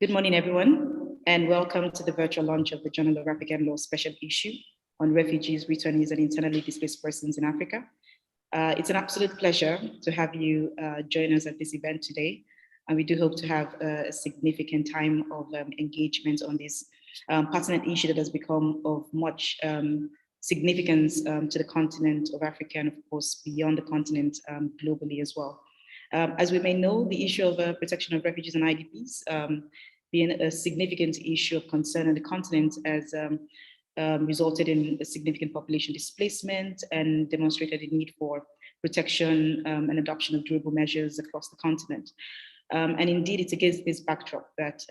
Good morning, everyone, and welcome to the virtual launch of the Journal of African Law special issue on refugees, returnees, and internally displaced persons in Africa. It's an absolute pleasure to have you join us at this event today, and we do hope to have a significant time of engagement on this pertinent issue that has become of much significance to the continent of Africa and, of course, beyond the continent globally as well. As we may know, the issue of protection of refugees and IDPs being a significant issue of concern on the continent has resulted in a significant population displacement and demonstrated the need for protection and adoption of durable measures across the continent. And indeed, it's against this backdrop that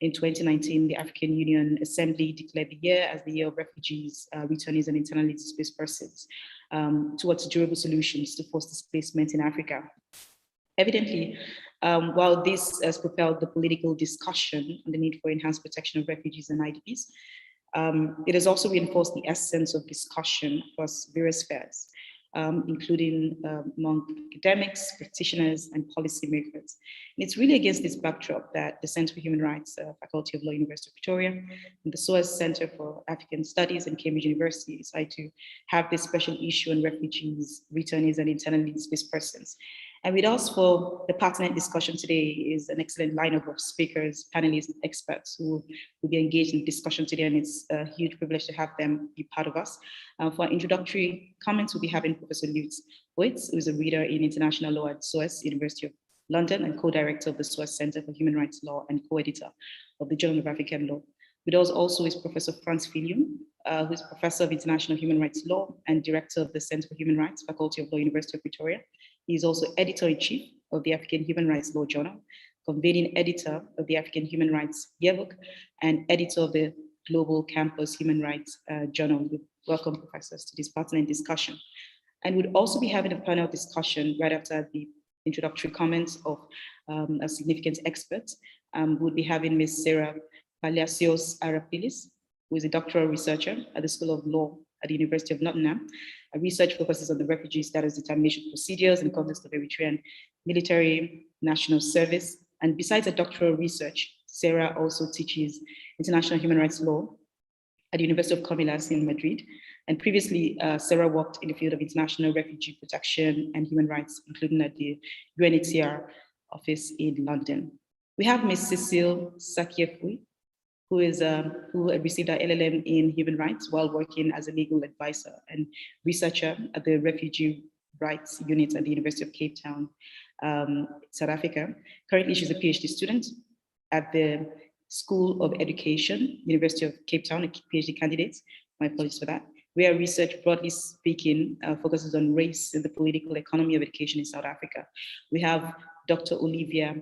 in 2019, the African Union Assembly declared the year as the year of refugees, returnees, and internally displaced persons towards durable solutions to forced displacement in Africa. Evidently, while this has propelled the political discussion on the need for enhanced protection of refugees and IDPs, it has also reinforced the essence of discussion across various spheres, including among academics, practitioners, and policymakers. And it's really against this backdrop that the Center for Human Rights, Faculty of Law, University of Pretoria, and the SOAS Center for African Studies and Cambridge University decided to have this special issue on refugees, returnees, and internally displaced persons. And with us for the pertinent discussion today is an excellent lineup of speakers, panelists, experts who will be engaged in the discussion today, and it's a huge privilege to have them be part of us. For our introductory comments, we'll be having Professor Lutz, who is a reader in international law at SOAS, University of London, and co-director of the SOAS Center for Human Rights Law and co-editor of the Journal of African Law. With us also is Professor Frans, who is Professor of International Human Rights Law and Director of the Center for Human Rights, Faculty of Law, University of Pretoria. He is also Editor-in-Chief of the African Human Rights Law Journal, convening editor of the African Human Rights Yearbook, and editor of the Global Campus Human Rights Journal. We welcome professors to this pertinent discussion. And we'll also be having a panel discussion right after the introductory comments of a significant expert. We'll be having Ms. Sarah Palacios Arapilis, who is a doctoral researcher at the School of Law at the University of Nottingham. Her research focuses on the refugee status determination procedures in the context of Eritrean military national service. And besides her doctoral research, Sarah also teaches international human rights law at the University of Comillas in Madrid. And previously, Sarah worked in the field of international refugee protection and human rights, including at the UNHCR office in London. We have Ms. Cecile Sakiefui, who had received her LLM in human rights while working as a legal advisor and researcher at the Refugee Rights Unit at the University of Cape Town, South Africa. Currently, she's a PhD student at the School of Education, University of Cape Town, a PhD candidate. My apologies for that. Where research, broadly speaking, focuses on race and the political economy of education in South Africa. We have Dr. Olivia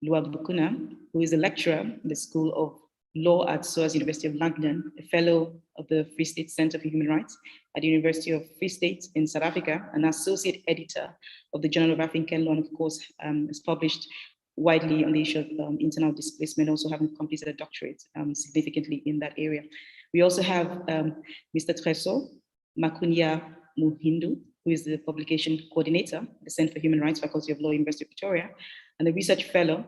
Lwabukuna, who is a lecturer in the School of Law at SOAS University of London, a fellow of the Free State Center for Human Rights at the University of Free State in South Africa, an associate editor of the Journal of African Law, and of course, has published widely on the issue of internal displacement, also having completed a doctorate significantly in that area. We also have Mr. Treso Makunya Muhindu, who is the publication coordinator at the Center for Human Rights, Faculty of Law, University of Pretoria, and a research fellow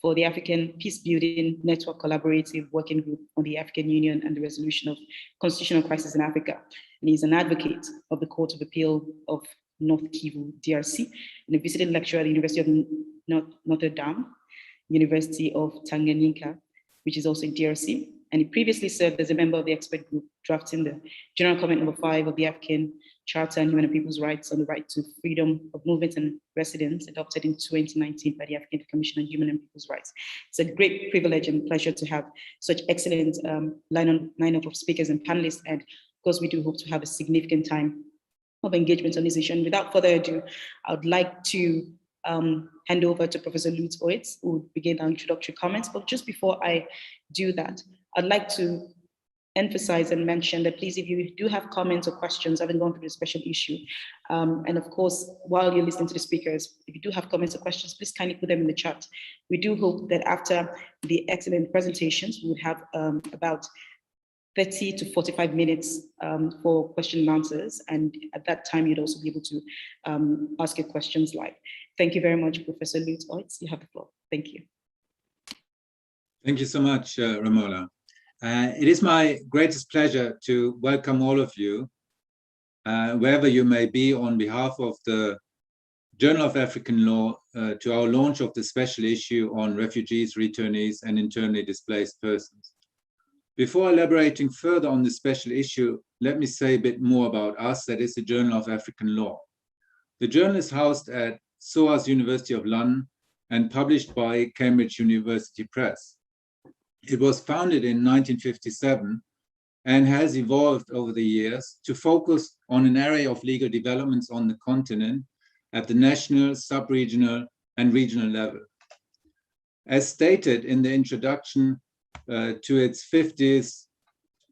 for the African Peacebuilding Network Collaborative Working Group on the African Union and the Resolution of Constitutional Crisis in Africa. And he's an advocate of the Court of Appeal of North Kivu, DRC, and a visiting lecturer at the University of Notre Dame, University of Tanganyika, which is also in DRC. And he previously served as a member of the expert group drafting the General Comment number 5 of the African Charter on Human and People's Rights on the Right to Freedom of Movement and Residence, adopted in 2019 by the African Commission on Human and People's Rights. It's a great privilege and pleasure to have such excellent lineup of speakers and panelists. And of course, we do hope to have a significant time of engagement on this issue. And without further ado, I would like to hand over to Professor Lutz, who will begin our introductory comments. But just before I do that, I'd like to emphasize and mention that please, if you do have comments or questions, having gone through the special issue, and of course, while you're listening to the speakers, if you do have comments or questions, please kindly put them in the chat. We do hope that after the excellent presentations, we would have about 30 to 45 minutes for question and answers. And at that time, you'd also be able to ask your questions live. Thank you very much, Professor Lutz. You have the floor. Thank you. Thank you so much, Romola. It is my greatest pleasure to welcome all of you, wherever you may be, on behalf of the Journal of African Law, to our launch of the special issue on refugees, returnees, and internally displaced persons. Before elaborating further on the special issue, let me say a bit more about us, that is the Journal of African Law. The journal is housed at SOAS University of London and published by Cambridge University Press. It was founded in 1957 and has evolved over the years to focus on an array of legal developments on the continent at the national, sub-regional, and regional level. As stated in the introduction to its 50th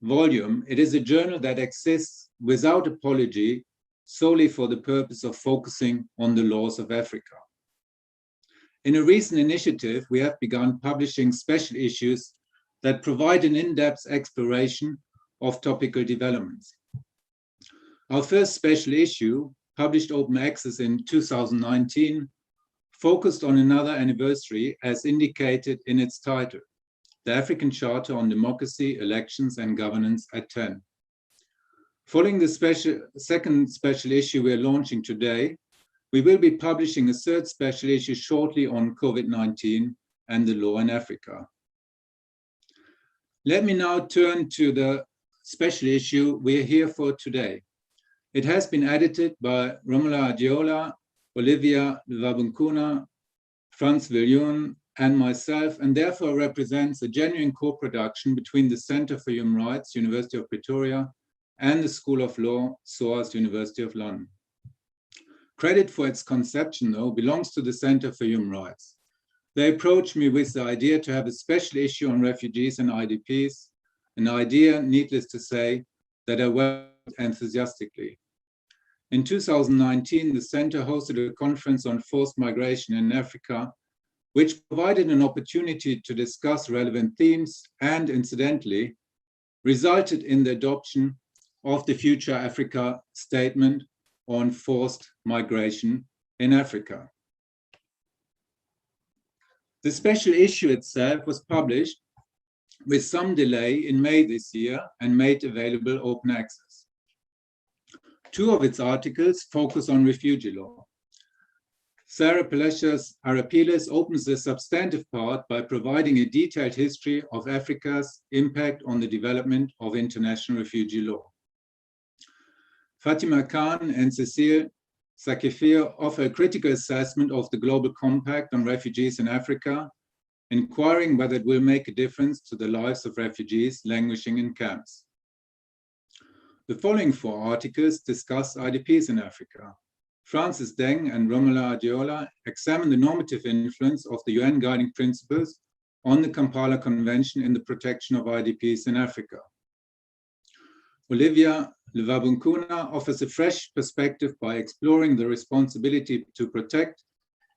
volume, it is a journal that exists without apology solely for the purpose of focusing on the laws of Africa. In a recent initiative, we have begun publishing special issues that provide an in-depth exploration of topical developments. Our first special issue, published open access in 2019, focused on another anniversary as indicated in its title, the African Charter on Democracy, Elections and Governance at 10. Following the second special issue we are launching today, we will be publishing a third special issue shortly on COVID-19 and the law in Africa. Let me now turn to the special issue we are here for today. It has been edited by Romola Adeola, Olivia Lwabukuna, Frans, Viljoen, and myself, and therefore represents a genuine co-production between the Center for Human Rights, University of Pretoria, and the School of Law, SOAS, University of London. Credit for its conception, though, belongs to the Center for Human Rights. They approached me with the idea to have a special issue on refugees and IDPs, an idea, needless to say, that I welcomed enthusiastically. In 2019, the Center hosted a conference on forced migration in Africa, which provided an opportunity to discuss relevant themes and, incidentally, resulted in the adoption of the Future Africa Statement on forced migration in Africa. The special issue itself was published with some delay in May this year and made available open access. Two of its articles focus on refugee law. Sarah Pelesha's Arapiles opens the substantive part by providing a detailed history of Africa's impact on the development of international refugee law. Fatima Khan and Cecile Sakifir offer a critical assessment of the Global Compact on Refugees in Africa, inquiring whether it will make a difference to the lives of refugees languishing in camps. The following four articles discuss IDPs in Africa. Francis Deng and Romola Adeola examine the normative influence of the UN Guiding Principles on the Kampala Convention in the protection of IDPs in Africa. Olivia Lwabukuna offers a fresh perspective by exploring the responsibility to protect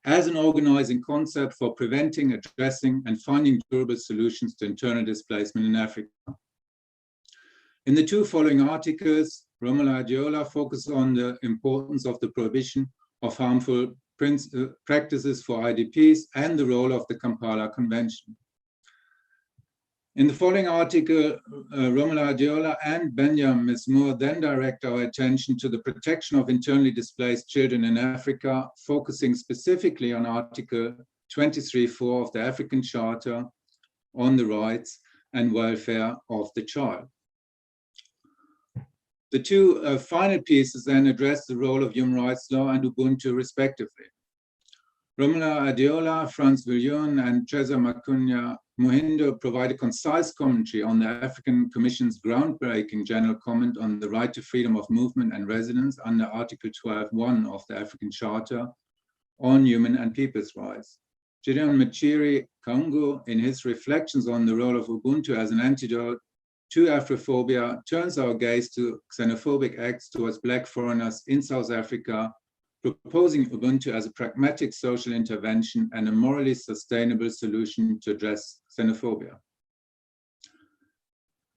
as an organizing concept for preventing, addressing, and finding durable solutions to internal displacement in Africa. In the two following articles, Romola Adeola focuses on the importance of the prohibition of harmful practices for IDPs and the role of the Kampala Convention. In the following article, Romola Adeola and Benjamin Mesmour then direct our attention to the protection of internally displaced children in Africa, focusing specifically on Article 23.4 of the African Charter on the rights and welfare of the child. The two final pieces then address the role of human rights law and Ubuntu respectively. Romola Adeola, Frans Viljoen, and Treza Makunya Muhindo provide a concise commentary on the African Commission's groundbreaking general comment on the right to freedom of movement and residence under Article 12.1 of the African Charter on human and people's rights. Gideon Machiri Kaungu, in his reflections on the role of Ubuntu as an antidote to Afrophobia, turns our gaze to xenophobic acts towards Black foreigners in South Africa, proposing Ubuntu as a pragmatic social intervention and a morally sustainable solution to address xenophobia.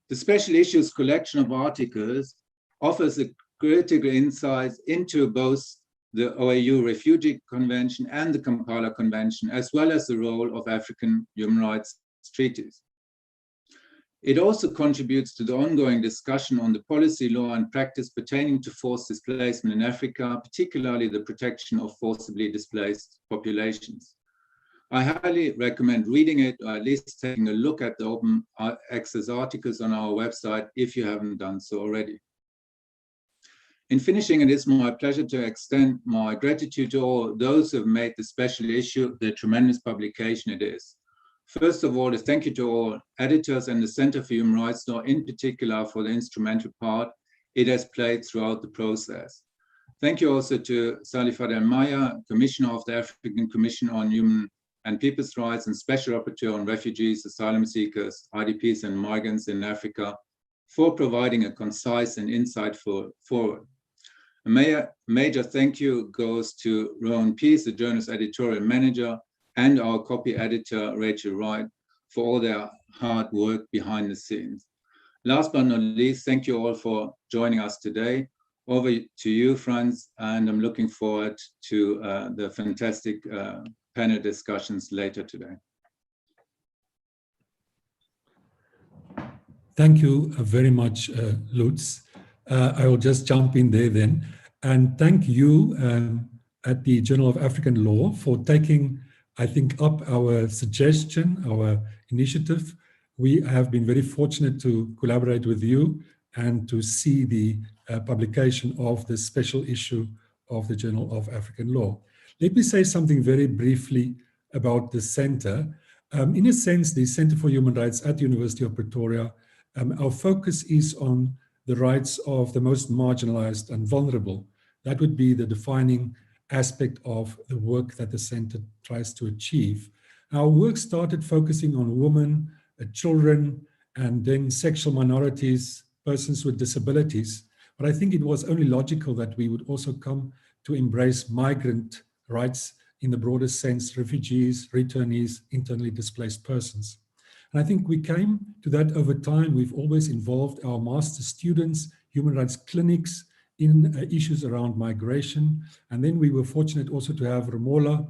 The special issues collection of articles offers a critical insight into both the OAU Refugee Convention and the Kampala Convention, as well as the role of African human rights its treaties. It also contributes to the ongoing discussion on the policy, law, and practice pertaining to forced displacement in Africa, particularly the protection of forcibly displaced populations. I highly recommend reading it, or at least taking a look at the open access articles on our website if you haven't done so already. In finishing, it is my pleasure to extend my gratitude to all those who have made the special issue the tremendous publication it is. First of all, a thank you to all editors and the Center for Human Rights Law in particular for the instrumental part it has played throughout the process. Thank you also to Salih Fadel Maya, Commissioner of the African Commission on Human and People's Rights and Special Rapporteur on Refugees, Asylum Seekers, IDPs and Migrants in Africa, for providing a concise and insightful forward. A major thank you goes to Rowan Pease, the journal's editorial manager, and our copy editor, Rachel Wright, for all their hard work behind the scenes. Last but not least, thank you all for joining us today. Over to you, Frans, and I'm looking forward to the fantastic panel discussions later today. Thank you very much, Lutz. I will just jump in there then. And thank you at the Journal of African Law for taking, I think, up our suggestion, our initiative. We have been very fortunate to collaborate with you and to see the publication of this special issue of the Journal of African Law. Let me say something very briefly about the center. In a sense, the Center for Human Rights at the University of Pretoria, our focus is on the rights of the most marginalized and vulnerable. That would be the defining aspect of the work that the center tries to achieve. Our work started focusing on women, children, and then sexual minorities, persons with disabilities. But I think it was only logical that we would also come to embrace migrant rights in the broader sense, refugees, returnees, internally displaced persons. And I think we came to that over time. We've always involved our master students, human rights clinics in issues around migration. And then we were fortunate also to have Romola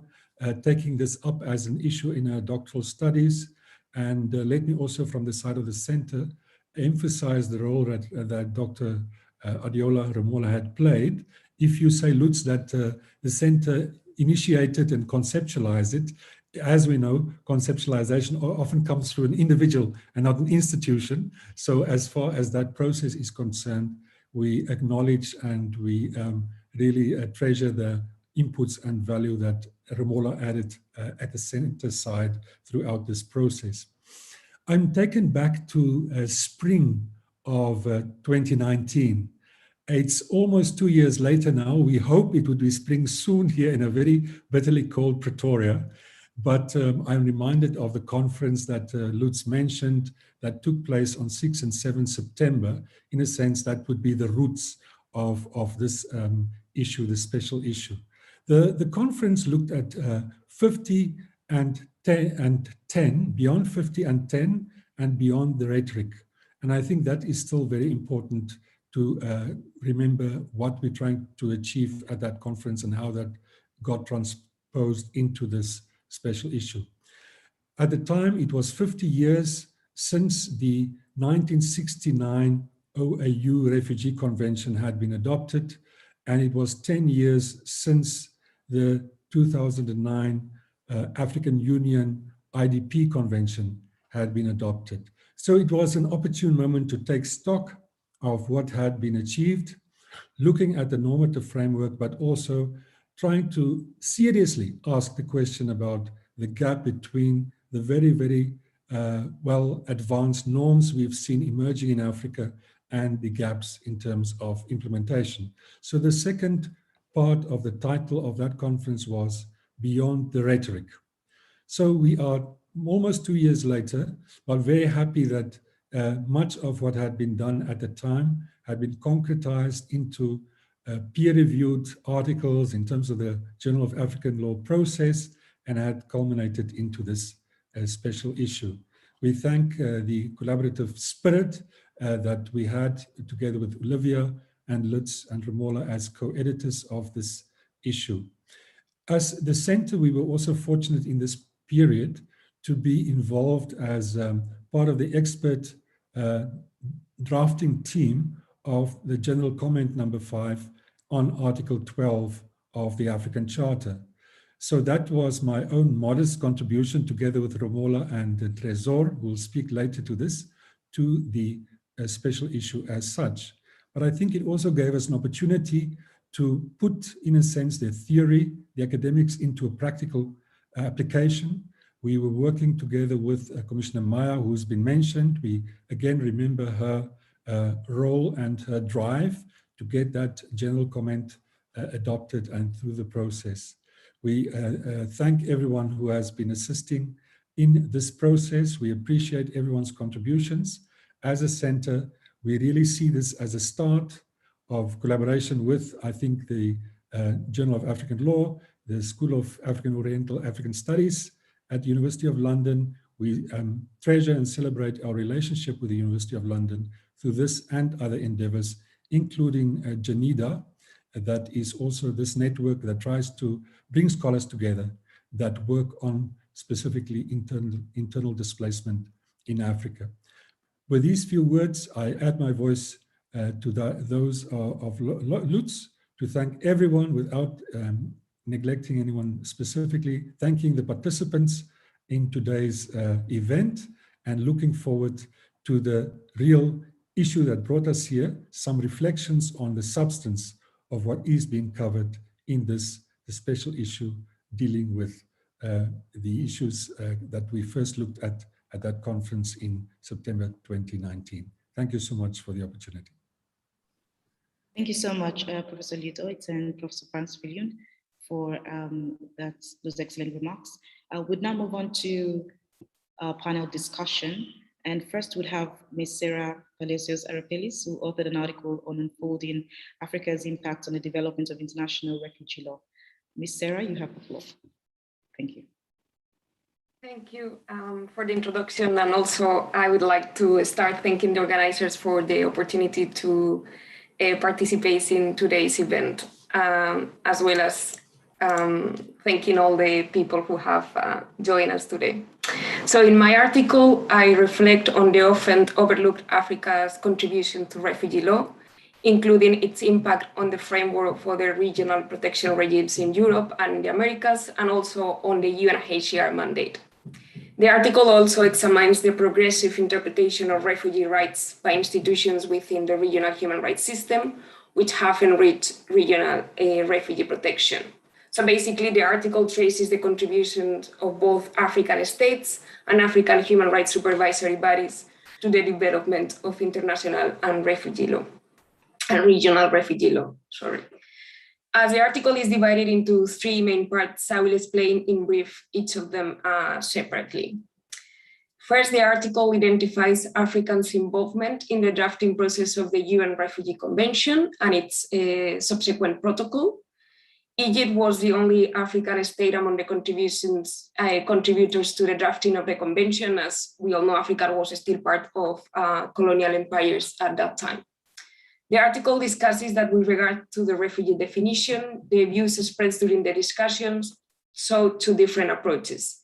taking this up as an issue in her doctoral studies. And let me also, from the side of the center, emphasize the role that Dr. Adeola Romola had played. If you say, Lutz, that the center initiated and conceptualized it, as we know, conceptualization often comes through an individual and not an institution. So as far as that process is concerned, we acknowledge and we really treasure the inputs and value that Romola added at the center side throughout this process. I'm taken back to spring of 2019. It's almost 2 years later now. We hope it would be spring soon here in a very bitterly cold Pretoria. But I'm reminded of the conference that Lutz mentioned that took place on 6 and 7 September. In a sense, that would be the roots of this issue, the special issue. The conference looked at 50 and 10, beyond 50 and 10, and beyond the rhetoric. And I think that is still very important to remember what we're trying to achieve at that conference and how that got transposed into this special issue. At the time, it was 50 years since the 1969 OAU Refugee Convention had been adopted, and it was 10 years since the 2009 African Union IDP Convention had been adopted. So it was an opportune moment to take stock of what had been achieved, looking at the normative framework, but also trying to seriously ask the question about the gap between the very, very well-advanced norms we've seen emerging in Africa and the gaps in terms of implementation. So the second part of the title of that conference was Beyond the Rhetoric. So we are almost 2 years later, but very happy that much of what had been done at the time had been concretized into peer-reviewed articles in terms of the Journal of African Law process and had culminated into this special issue. We thank the collaborative spirit that we had together with Olivia and Lutz and Romola as co-editors of this issue. As the center, we were also fortunate in this period to be involved as part of the expert drafting team of the General Comment number 5 on Article 12 of the African Charter. So that was my own modest contribution, together with Romola and Tresor, who will speak later to this, to the special issue as such. But I think it also gave us an opportunity to put, in a sense, the theory, the academics into a practical application. We were working together with Commissioner Maya, who's been mentioned. We again remember her role and her drive to get that general comment adopted and through the process. We thank everyone who has been assisting in this process. We appreciate everyone's contributions. As a center, we really see this as a start of collaboration with, I think, the Journal of African Law, the School of African Oriental African Studies at the University of London. We treasure and celebrate our relationship with the University of London through this and other endeavors, including JANIDA, that is also this network that tries to bring scholars together that work on specifically internal displacement in Africa. With these few words, I add my voice to those of Lutz to thank everyone without neglecting anyone specifically, thanking the participants in today's event and looking forward to the real issue that brought us here, some reflections on the substance of what is being covered in this special issue dealing with the issues that we first looked at that conference in September 2019. Thank you so much for the opportunity. Thank you so much, Professor Oette and Professor Frans Viljoen, for those excellent remarks. We'll now move on to our panel discussion. And first we'll have Ms. Sarah Palacios Arapelis, who authored an article on unfolding Africa's impact on the development of international refugee law. Ms. Sarah, you have the floor. Thank you. Thank you for the introduction. And also I would like to start thanking the organizers for the opportunity to participate in today's event, as well as thanking all the people who have joined us today. So in my article, I reflect on the often overlooked Africa's contribution to refugee law, including its impact on the framework for the regional protection regimes in Europe and the Americas, and also on the UNHCR mandate. The article also examines the progressive interpretation of refugee rights by institutions within the regional human rights system, which have enriched regional refugee protection. So basically, the article traces the contributions of both African states and African human rights supervisory bodies to the development of international and refugee law, and regional refugee law, sorry. As the article is divided into 3 main parts, I will explain in brief each of them separately. First, the article identifies Africans' involvement in the drafting process of the UN Refugee Convention and its subsequent protocol. Egypt was the only African state among the contributors to the drafting of the convention. As we all know, Africa was still part of colonial empires at that time. The article discusses that with regard to the refugee definition, the views expressed during the discussions saw 2 different approaches.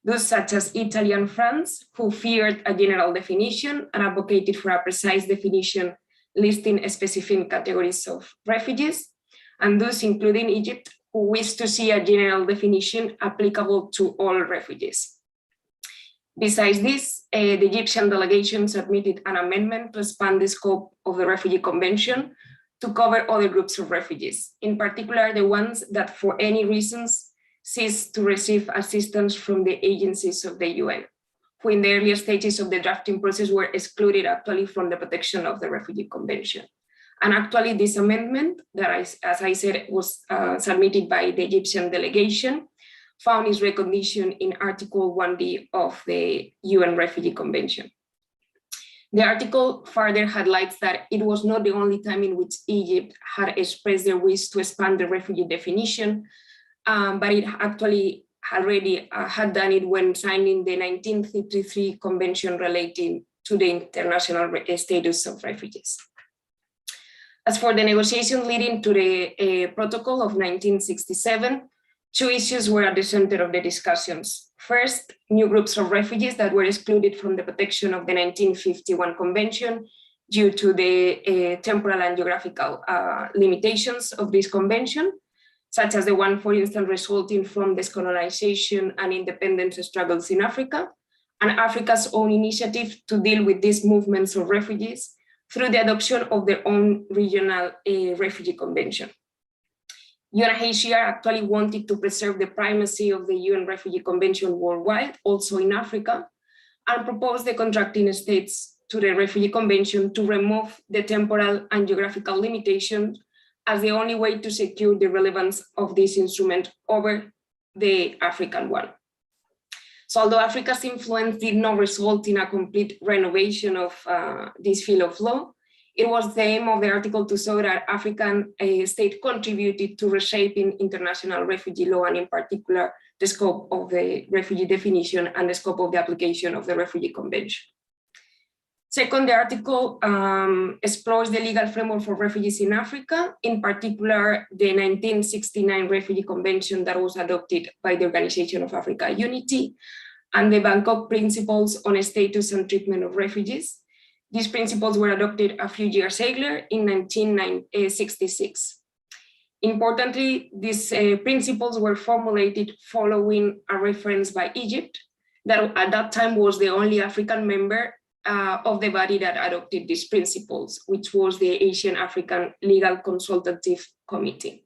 Those such as Italy and France, who feared a general definition and advocated for a precise definition listing specific categories of refugees, and those, including Egypt, who wished to see a general definition applicable to all refugees. Besides this, the Egyptian delegation submitted an amendment to expand the scope of the Refugee Convention to cover other groups of refugees, in particular the ones that for any reasons ceased to receive assistance from the agencies of the UN, who in the earlier stages of the drafting process were excluded actually from the protection of the Refugee Convention. And actually this amendment that, as I said, was submitted by the Egyptian delegation, found its recognition in Article 1D of the UN Refugee Convention. The article further highlights that it was not the only time in which Egypt had expressed their wish to expand the refugee definition, but it actually already had done it when signing the 1953 convention relating to the international status of refugees. As for the negotiations leading to the protocol of 1967, Two issues were at the center of the discussions. First, new groups of refugees that were excluded from the protection of the 1951 Convention due to the temporal and geographical limitations of this convention, such as the one, for instance, resulting from decolonization and independence struggles in Africa, and Africa's own initiative to deal with these movements of refugees through the adoption of their own regional refugee convention. UNHCR actually wanted to preserve the primacy of the UN Refugee Convention worldwide, also in Africa, and proposed the contracting states to the Refugee Convention to remove the temporal and geographical limitations as the only way to secure the relevance of this instrument over the African one. So although Africa's influence did not result in a complete renovation of this field of law, it was the aim of the article to show that African state contributed to reshaping international refugee law, and in particular, the scope of the refugee definition and the scope of the application of the Refugee Convention. Second, the article explores the legal framework for refugees in Africa, in particular, the 1969 Refugee Convention that was adopted by the Organization of African Unity, and the Bangkok Principles on Status and Treatment of Refugees. These principles were adopted a few years earlier in 1966. Importantly, these principles were formulated following a reference by Egypt, that at that time was the only African member of the body that adopted these principles, which was the Asian African Legal Consultative Committee.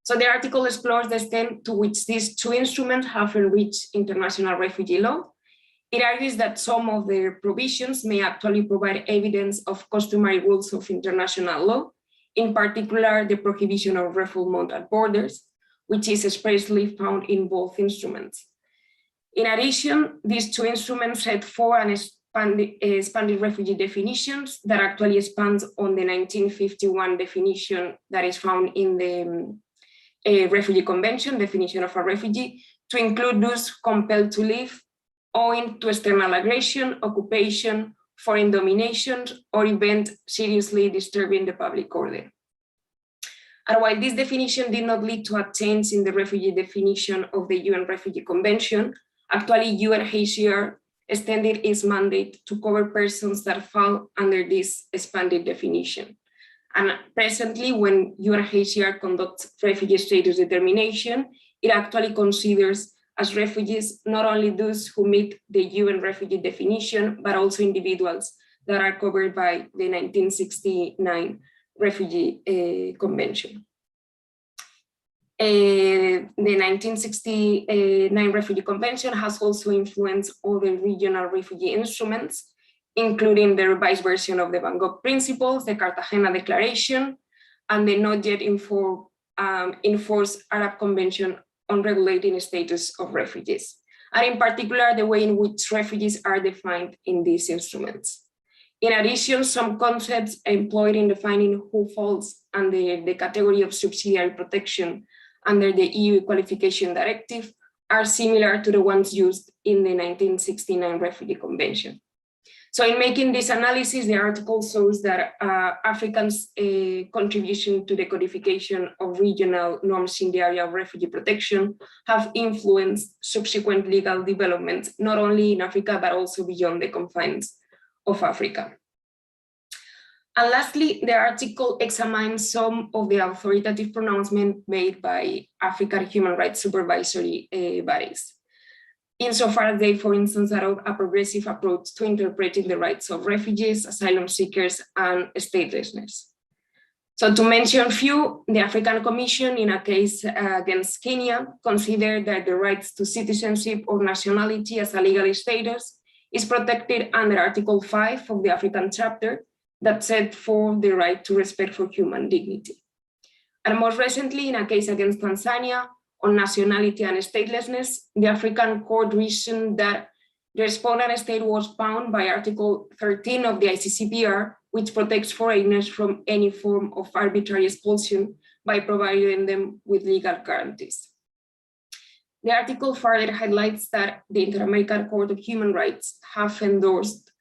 So the article explores the extent to which these two instruments have enriched international refugee law. It argues that some of their provisions may actually provide evidence of customary rules of international law, in particular the prohibition of refoulement at borders, which is expressly found in both instruments. In addition, these two instruments set forth an expanded refugee definitions that actually expands on the 1951 definition that is found in the Refugee Convention, definition of a refugee, to include those compelled to leave owing to external aggression, occupation, foreign domination, or event seriously disturbing the public order. And while this definition did not lead to a change in the refugee definition of the UN Refugee Convention, actually UNHCR extended its mandate to cover persons that fall under this expanded definition. And presently, when UNHCR conducts refugee status determination, it actually considers as refugees not only those who meet the UN refugee definition, but also individuals that are covered by the 1969 Refugee Convention. The 1969 Refugee Convention has also influenced other regional refugee instruments, including the revised version of the Bangkok Principles, the Cartagena Declaration, and the not yet enforced Arab Convention on regulating the status of refugees, and in particular, the way in which refugees are defined in these instruments. In addition, some concepts employed in defining who falls under the category of subsidiary protection under the EU Qualification Directive are similar to the ones used in the 1969 Refugee Convention. So in making this analysis, the article shows that Africans' contribution to the codification of regional norms in the area of refugee protection have influenced subsequent legal developments, not only in Africa, but also beyond the confines of Africa. And lastly, the article examines some of the authoritative pronouncements made by African human rights supervisory bodies, insofar as they, for instance, adopt a progressive approach to interpreting the rights of refugees, asylum seekers, and statelessness. So to mention a few, the African Commission, in a case against Kenya, considered that the rights to citizenship or nationality as a legal status is protected under Article 5 of the African Chapter that set forth the right to respect for human dignity. And most recently, in a case against Tanzania, on nationality and statelessness, the African Court reasoned that the respondent state was bound by Article 13 of the ICCPR, which protects foreigners from any form of arbitrary expulsion by providing them with legal guarantees. The article further highlights that the Inter-American Court of Human Rights have endorsed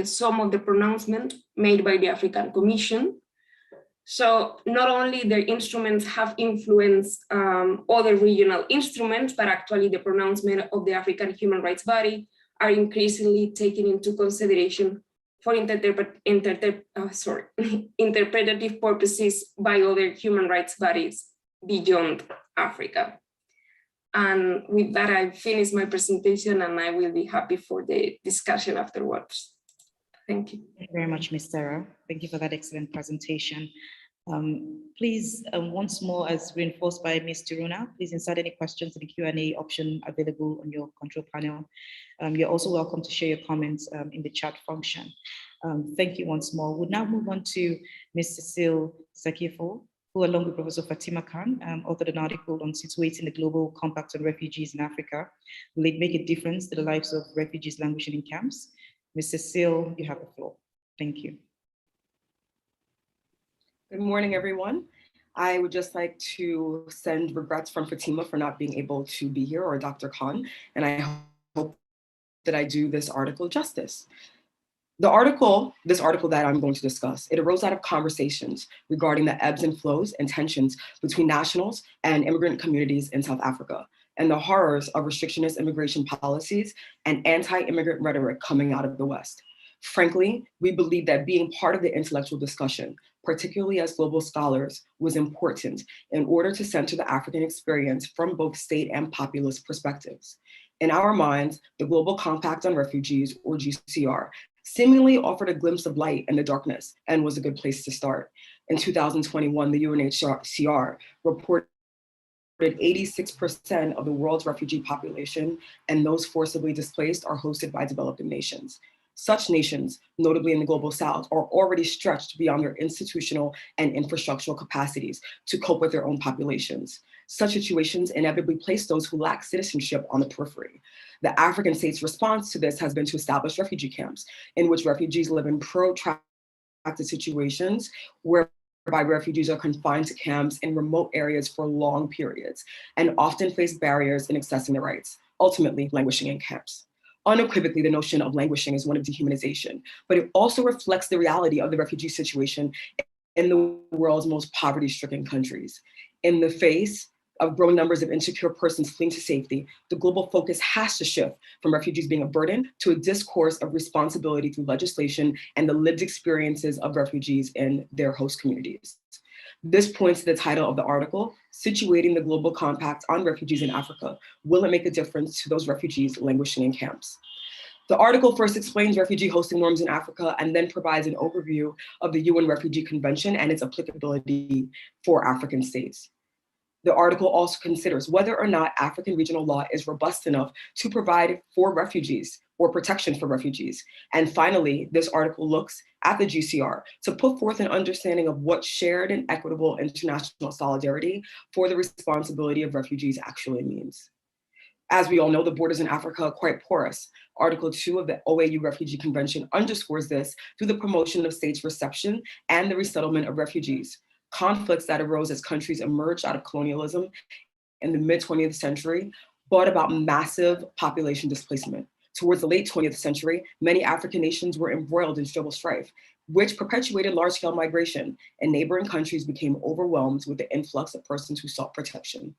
some of the pronouncements made by the African Commission, So not only their instruments have influenced other regional instruments, but actually the pronouncement of the African human rights body are increasingly taken into consideration for interpretative purposes by other human rights bodies beyond Africa. And with that, I finish my presentation and I will be happy for the discussion afterwards. Thank you. Thank you very much, Ms. Sarah. Thank you for that excellent presentation. Please, once more, as reinforced by Ms. Tiruna, please insert any questions in the Q&A option available on your control panel. You're also welcome to share your comments in the chat function. Thank you once more. We'll now move on to Ms. Cecile Sekifo, who, along with Professor Fatima Khan, authored an article on situating the global compact on refugees in Africa. Will it make a difference to the lives of refugees languishing in camps? Ms. Cecile, you have the floor. Thank you. Good morning, everyone. I would just like to send regrets from Fatima for not being able to be here, or Dr. Khan, and I hope that I do this article justice. This article that I'm going to discuss, it arose out of conversations regarding the ebbs and flows and tensions between nationals and immigrant communities in South Africa, and the horrors of restrictionist immigration policies and anti-immigrant rhetoric coming out of the West. Frankly, we believe that being part of the intellectual discussion, particularly as global scholars, was important in order to center the African experience from both state and populist perspectives. In our minds, the Global Compact on Refugees, or GCR, seemingly offered a glimpse of light in the darkness and was a good place to start. In 2021, the UNHCR reported 86% of the world's refugee population and those forcibly displaced are hosted by developing nations. Such nations, notably in the global South, are already stretched beyond their institutional and infrastructural capacities to cope with their own populations. Such situations inevitably place those who lack citizenship on the periphery. The African state's response to this has been to establish refugee camps in which refugees live in protracted situations whereby refugees are confined to camps in remote areas for long periods and often face barriers in accessing their rights, ultimately languishing in camps. Unequivocally, the notion of languishing is one of dehumanization, but it also reflects the reality of the refugee situation in the world's most poverty-stricken countries. In the face of growing numbers of insecure persons fleeing to safety, the global focus has to shift from refugees being a burden to a discourse of responsibility through legislation and the lived experiences of refugees in their host communities. This points to the title of the article, Situating the Global Compact on Refugees in Africa. Will it make a difference to those refugees languishing in camps? The article first explains refugee hosting norms in Africa and then provides an overview of the UN Refugee Convention and its applicability for African states. The article also considers whether or not African regional law is robust enough to provide for refugees or protection for refugees. And finally, this article looks at the GCR to put forth an understanding of what shared and equitable international solidarity for the responsibility of refugees actually means. As we all know, the borders in Africa are quite porous. Article 2 of the OAU Refugee Convention underscores this through the promotion of states' reception and the resettlement of refugees. Conflicts that arose as countries emerged out of colonialism in the mid-20th century brought about massive population displacement. Towards the late 20th century, many African nations were embroiled in civil strife, which perpetuated large-scale migration, and neighboring countries became overwhelmed with the influx of persons who sought protection.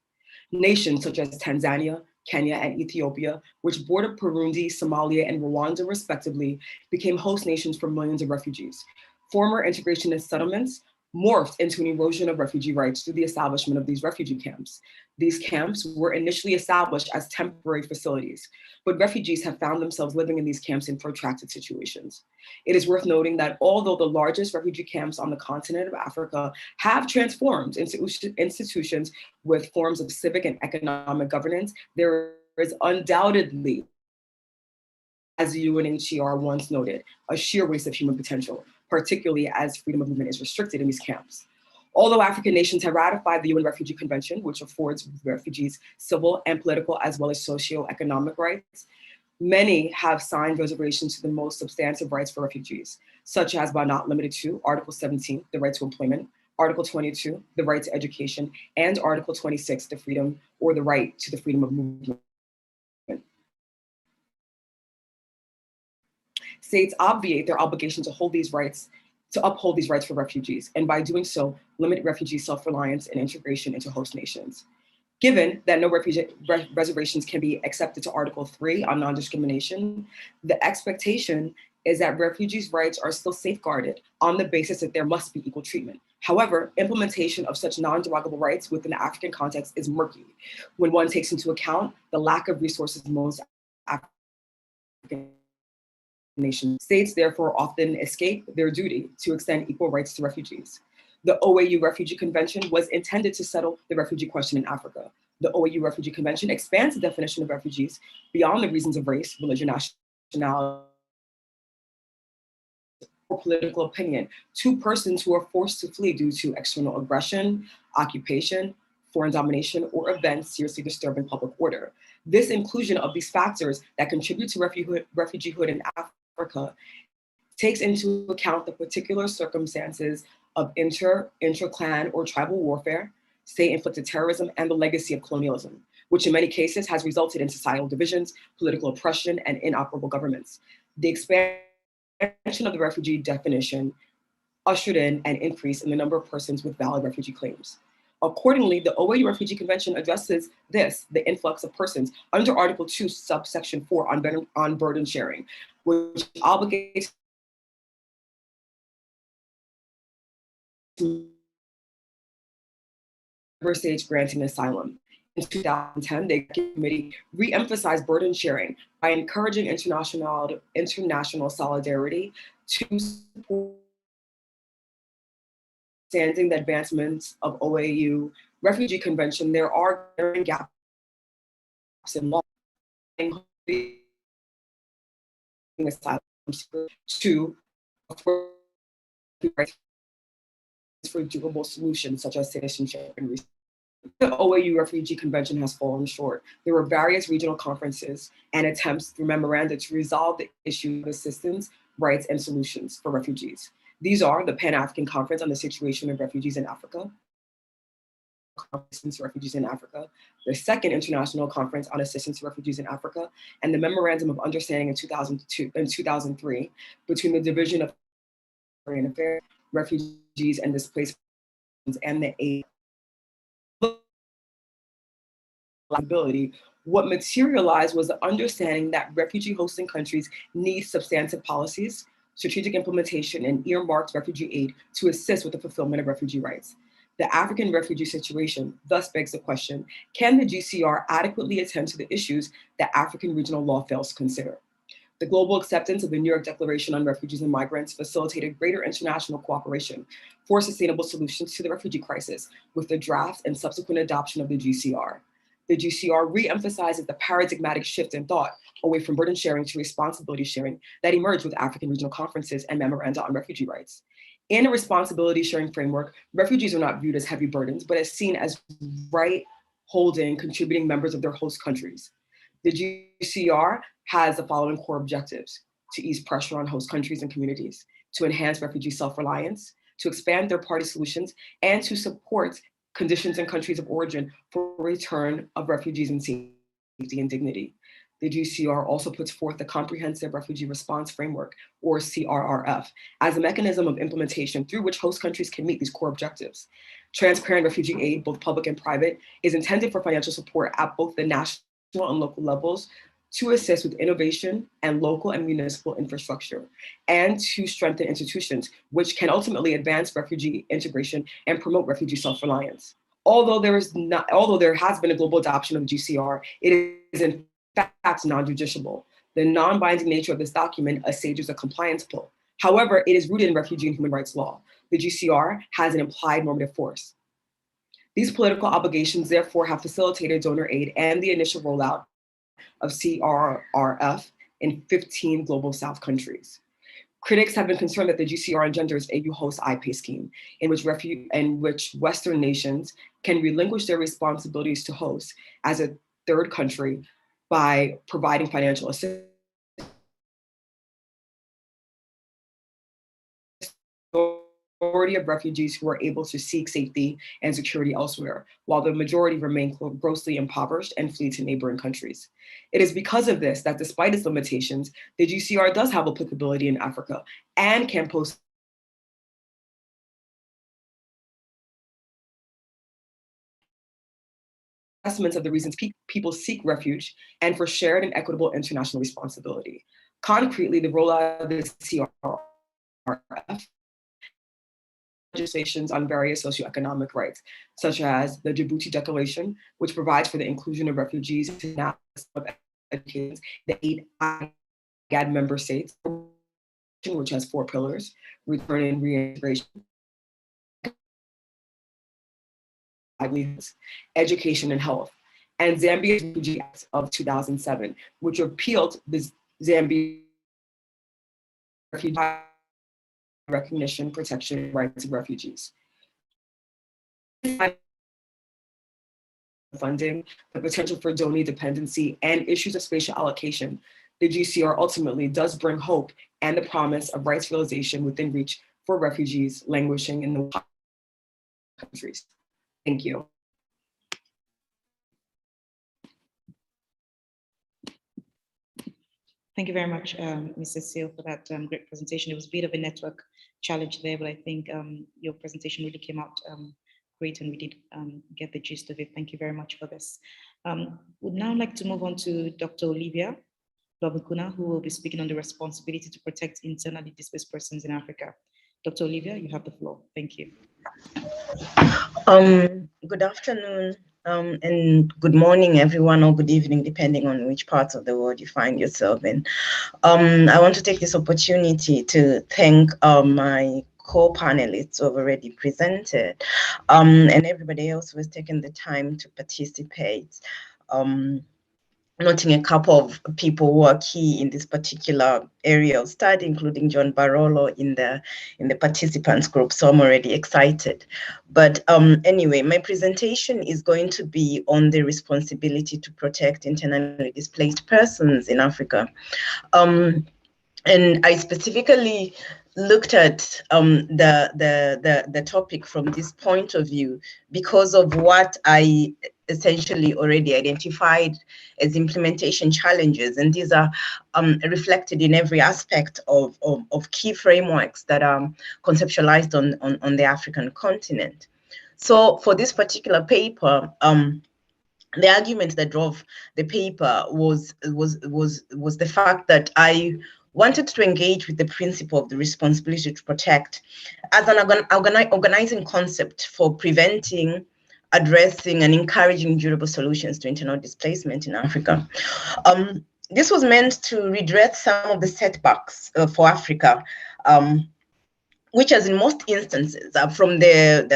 Nations such as Tanzania, Kenya, and Ethiopia, which border Burundi, Somalia, and Rwanda respectively, became host nations for millions of refugees. Former integrationist settlements morphed into an erosion of refugee rights through the establishment of these refugee camps. These camps were initially established as temporary facilities, but refugees have found themselves living in these camps in protracted situations. It is worth noting that although the largest refugee camps on the continent of Africa have transformed into institutions with forms of civic and economic governance, there is undoubtedly, as the UNHCR once noted, a sheer waste of human potential, particularly as freedom of movement is restricted in these camps. Although African nations have ratified the UN Refugee Convention, which affords refugees civil and political as well as socio-economic rights, many have signed reservations to the most substantive rights for refugees, such as but not limited to Article 17, the right to employment, Article 22, the right to education, and Article 26, the freedom or the right to the freedom of movement. States obviate their obligation to hold these rights to uphold these rights for refugees, and by doing so, limit refugee self-reliance and integration into host nations. Given that no reservations can be accepted to Article 3 on non-discrimination, the expectation is that refugees' rights are still safeguarded on the basis that there must be equal treatment. However, implementation of such non-derogable rights within the African context is murky when one takes into account the lack of resources most African nations. States therefore often escape their duty to extend equal rights to refugees. The OAU Refugee Convention was intended to settle the refugee question in Africa. The OAU Refugee Convention expands the definition of refugees beyond the reasons of race, religion, nationality, or political opinion to persons who are forced to flee due to external aggression, occupation, foreign domination, or events seriously disturbing public order. This inclusion of these factors that contribute to refugeehood in Africa takes into account the particular circumstances of intra-clan or tribal warfare, state-inflicted terrorism, and the legacy of colonialism, which in many cases has resulted in societal divisions, political oppression, and inoperable governments. The expansion of the refugee definition ushered in an increase in the number of persons with valid refugee claims. Accordingly, the OAU Refugee Convention addresses the influx of persons under Article 2, subsection 4 on burden sharing, which obligates member states granting asylum. In 2010, the committee re-emphasized burden sharing by encouraging international solidarity to support standing the advancements of OAU Refugee Convention. There are gaps in law asylum to for durable solutions such as citizenship and research. The OAU Refugee Convention has fallen short. There were various regional conferences and attempts through memoranda to resolve the issue of assistance, rights, and solutions for refugees. These are the Pan-African Conference on the Situation of Refugees in Africa, Assistance to Refugees in Africa, the Second International Conference on Assistance to Refugees in Africa, and the Memorandum of Understanding in 2003 between the Division of Foreign Affairs, Refugees and Displaced Persons, and the aid. What materialized was the understanding that refugee hosting countries need substantive policies, strategic implementation, and earmarked refugee aid to assist with the fulfillment of refugee rights. The African refugee situation thus begs the question, can the GCR adequately attend to the issues that African regional law fails to consider? The global acceptance of the New York Declaration on Refugees and Migrants facilitated greater international cooperation for sustainable solutions to the refugee crisis with the draft and subsequent adoption of the GCR. The GCR re-emphasizes the paradigmatic shift in thought away from burden sharing to responsibility sharing that emerged with African regional conferences and memoranda on refugee rights. In a responsibility sharing framework, refugees are not viewed as heavy burdens, but as seen as right-holding, contributing members of their host countries. The GCR has the following core objectives: to ease pressure on host countries and communities, to enhance refugee self-reliance, to expand third-party solutions, and to support conditions in countries of origin for return of refugees in safety and dignity. The GCR also puts forth the Comprehensive Refugee Response Framework, or CRRF, as a mechanism of implementation through which host countries can meet these core objectives. Transparent refugee aid, both public and private, is intended for financial support at both the national and local levels to assist with innovation and local and municipal infrastructure, and to strengthen institutions, which can ultimately advance refugee integration and promote refugee self-reliance. Although there has been a global adoption of the GCR, it is in fact non-judiciable. The non-binding nature of this document assuages a compliance pull. However, it is rooted in refugee and human rights law. The GCR has an implied normative force. These political obligations therefore have facilitated donor aid and the initial rollout of CRRF in 15 global South countries. Critics have been concerned that the GCR engenders a you-host, I-pay scheme in which Western nations can relinquish their responsibilities to host as a third country by providing financial assistance. The majority of refugees who are able to seek safety and security elsewhere, while the majority remain grossly impoverished and flee to neighboring countries. It is because of this that despite its limitations, the GCR does have applicability in Africa and can pose assessments of the reasons people seek refuge, and for shared and equitable international responsibility. Concretely, the rollout of the CRF legislations on various socioeconomic rights, such as the Djibouti Declaration, which provides for the inclusion of refugees into the education, the 8 IGAD member states, which has 4 pillars: return and reintegration, livelihoods, education, and health, and Zambia's Refugee Act of 2007, which repealed the Zambia refugee recognition, protection, and rights of refugees. Funding, the potential for donor dependency, and issues of spatial allocation, the GCR ultimately does bring hope and the promise of rights realization within reach for refugees languishing in the countries. Thank you. Thank you very much, Mrs. Seal, for that great presentation. It was a bit of a network challenge there, but I think your presentation really came out great, and we did get the gist of it. Thank you very much for this. Would now like to move on to Dr. Olivia Lwabukuna, who will be speaking on the responsibility to protect internally displaced persons in Africa. Dr. Olivia, you have the floor. Thank you. Good afternoon and good morning, everyone, or good evening, depending on which parts of the world you find yourself in. I want to take this opportunity to thank my co-panelists who have already presented, and everybody else who has taken the time to participate. Noting a couple of people who are key in this particular area of study, including John Barolo in the participants group, so I'm already excited. But anyway, my presentation is going to be on the responsibility to protect internally displaced persons in Africa. And I specifically looked at the topic from this point of view because of what I essentially already identified as implementation challenges, and these are reflected in every aspect of key frameworks that are conceptualized on the African continent. So for this particular paper, the argument that drove the paper was the fact that I wanted to engage with the principle of the responsibility to protect as an organizing concept for preventing, addressing, and encouraging durable solutions to internal displacement in Africa. This was meant to redress some of the setbacks for Africa, which, as in most instances, from the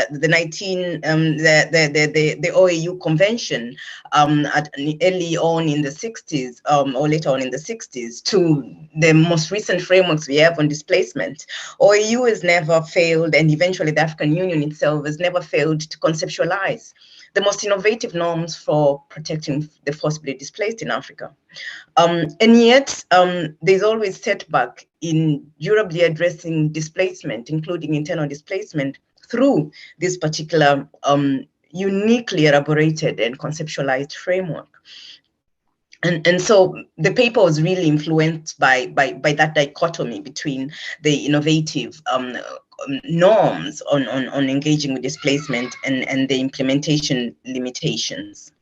OAU convention early on in the 60s or later on in the 60s to the most recent frameworks we have on displacement, OAU has never failed, and eventually the African Union itself has never failed to conceptualize the most innovative norms for protecting the forcibly displaced in Africa. And yet, there's always setback in durably addressing displacement, including internal displacement, through this particular uniquely elaborated and conceptualized framework. And so the paper was really influenced by that dichotomy between the innovative norms on engaging with displacement and the implementation limitations.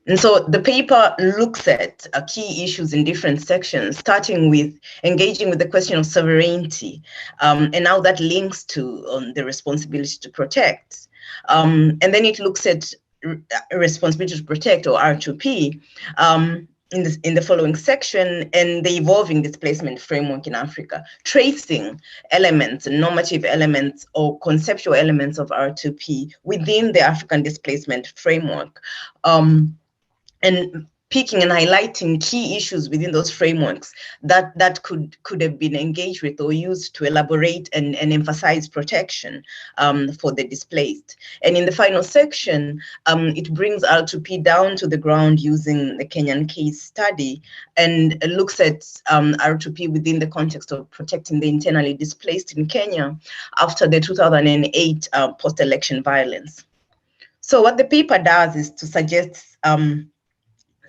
And so the paper looks at key issues in different sections, starting with engaging with the question of sovereignty and how that links to the responsibility to protect. And then it looks at responsibility to protect, or R2P, in the following section, and the evolving displacement framework in Africa, tracing elements, normative elements, or conceptual elements of R2P within the African displacement framework. And picking and highlighting key issues within those frameworks that could have been engaged with or used to elaborate and emphasize protection for the displaced. And in the final section, it brings R2P down to the ground using the Kenyan case study and looks at R2P within the context of protecting the internally displaced in Kenya after the 2008 post-election violence. So what the paper does is to suggest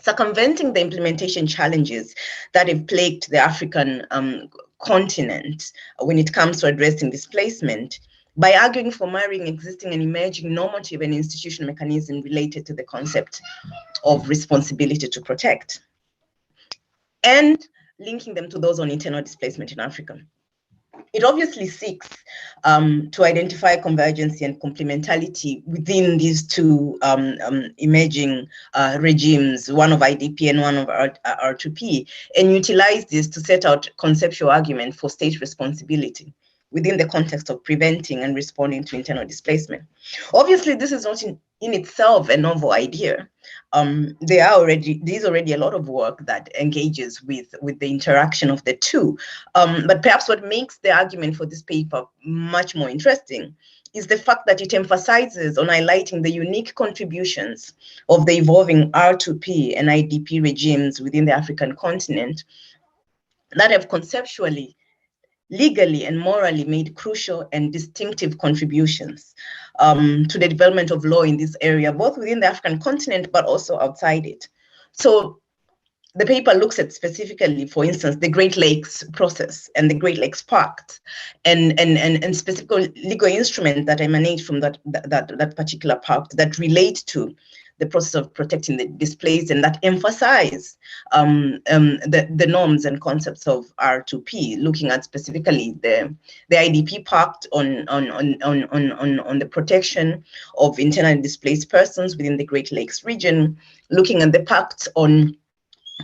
circumventing the implementation challenges that have plagued the African continent when it comes to addressing displacement, by arguing for marrying existing and emerging normative and institutional mechanisms related to the concept of responsibility to protect, and linking them to those on internal displacement in Africa. It obviously seeks to identify convergence and complementarity within these two emerging regimes, one of IDP and one of R2P, and utilize this to set out conceptual argument for state responsibility within the context of preventing and responding to internal displacement. Obviously, this is not in itself a novel idea. There is already a lot of work that engages with the interaction of the two. But perhaps what makes the argument for this paper much more interesting is the fact that it emphasizes on highlighting the unique contributions of the evolving R2P and IDP regimes within the African continent that have conceptually, legally and morally made crucial and distinctive contributions to the development of law in this area, both within the African continent, but also outside it. So the paper looks at specifically, for instance, the Great Lakes process and the Great Lakes Pact and specific legal instruments that emanate from that particular pact that relate to the process of protecting the displaced and that emphasize the norms and concepts of R2P, looking at specifically the IDP Pact on the protection of internally displaced persons within the Great Lakes region, looking at the pact on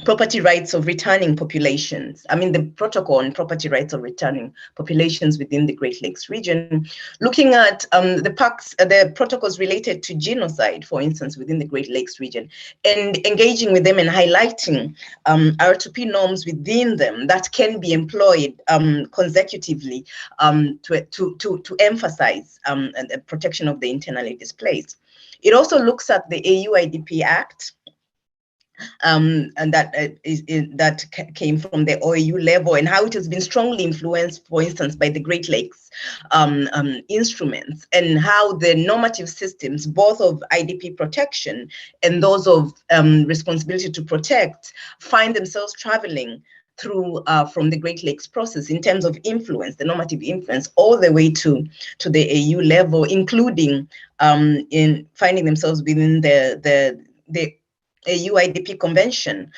property rights of returning populations. I mean, the protocol on property rights of returning populations within the Great Lakes region, looking at the protocols related to genocide, for instance, within the Great Lakes region, and engaging with them and highlighting R2P norms within them that can be employed consecutively to emphasize the protection of the internally displaced. It also looks at the AU IDP Act, and that came from the OAU level, and how it has been strongly influenced, for instance, by the Great Lakes instruments, and how the normative systems, both of IDP protection and those of responsibility to protect, find themselves traveling through from the Great Lakes process in terms of influence, the normative influence, all the way to the AU level, including in finding themselves within the AU IDP Convention,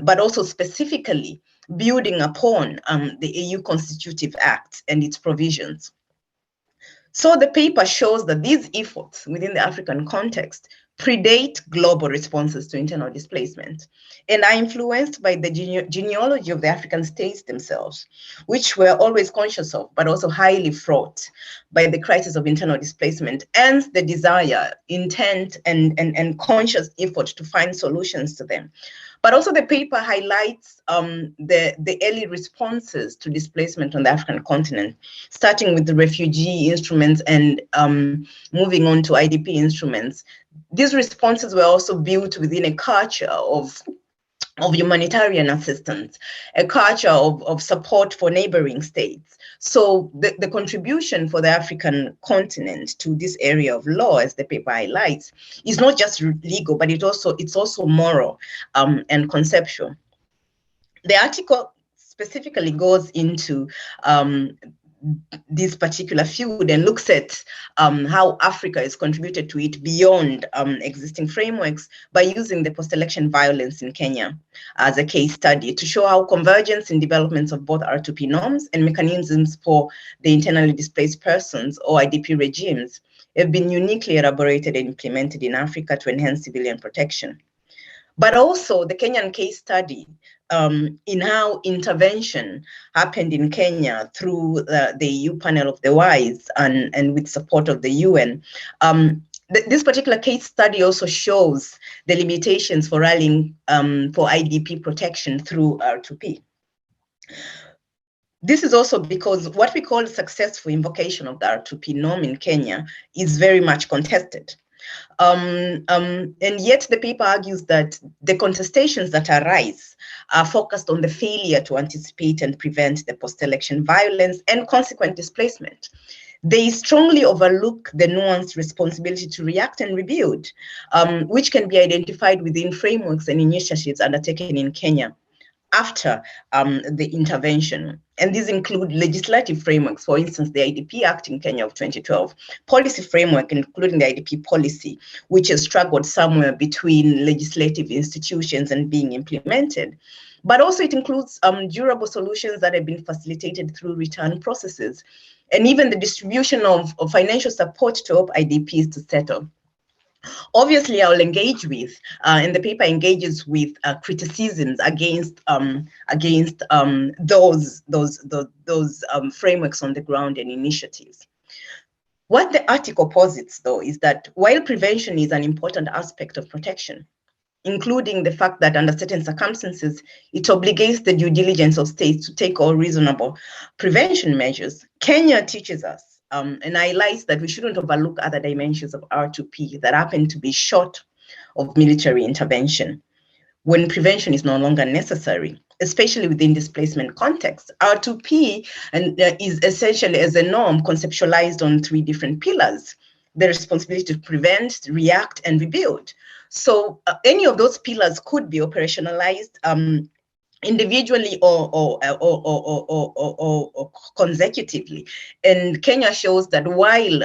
but also specifically building upon the AU Constitutive Act and its provisions. So the paper shows that these efforts within the African context predate global responses to internal displacement and are influenced by the genealogy of the African states themselves, which we're always conscious of, but also highly fraught by the crisis of internal displacement and the desire, intent, and conscious effort to find solutions to them. But also the paper highlights the early responses to displacement on the African continent, starting with the refugee instruments and moving on to IDP instruments. These responses were also built within a culture of humanitarian assistance, a culture of support for neighboring states. So the contribution for the African continent to this area of law, as the paper highlights, is not just legal, but it's also moral and conceptual. The article specifically goes into this particular field and looks at how Africa has contributed to it beyond existing frameworks by using the post-election violence in Kenya as a case study to show how convergence in developments of both R2P norms and mechanisms for the internally displaced persons or IDP regimes have been uniquely elaborated and implemented in Africa to enhance civilian protection. But also the Kenyan case study in how intervention happened in Kenya through the EU panel of the WISE and with support of the UN. This particular case study also shows the limitations for rallying for IDP protection through R2P. This is also because what we call successful invocation of the R2P norm in Kenya is very much contested. And yet the paper argues that the contestations that arise are focused on the failure to anticipate and prevent the post-election violence and consequent displacement. They strongly overlook the nuanced responsibility to react and rebuild, which can be identified within frameworks and initiatives undertaken in Kenya after the intervention. And these include legislative frameworks, for instance, the IDP Act in Kenya of 2012, policy framework, including the IDP policy, which has struggled somewhere between legislative institutions and being implemented. But also it includes durable solutions that have been facilitated through return processes, and even the distribution of financial support to help IDPs to settle. Obviously, I'll engage with, and the paper engages with criticisms against those frameworks on the ground and initiatives. What the article posits, though, is that while prevention is an important aspect of protection, including the fact that under certain circumstances, it obligates the due diligence of states to take all reasonable prevention measures, Kenya teaches us and highlights that we shouldn't overlook other dimensions of R2P that happen to be short of military intervention when prevention is no longer necessary, especially within displacement context. R2P is essentially, as a norm, conceptualized on 3 different pillars: the responsibility to prevent, react, and rebuild. So any of those pillars could be operationalized individually or consecutively. And Kenya shows that while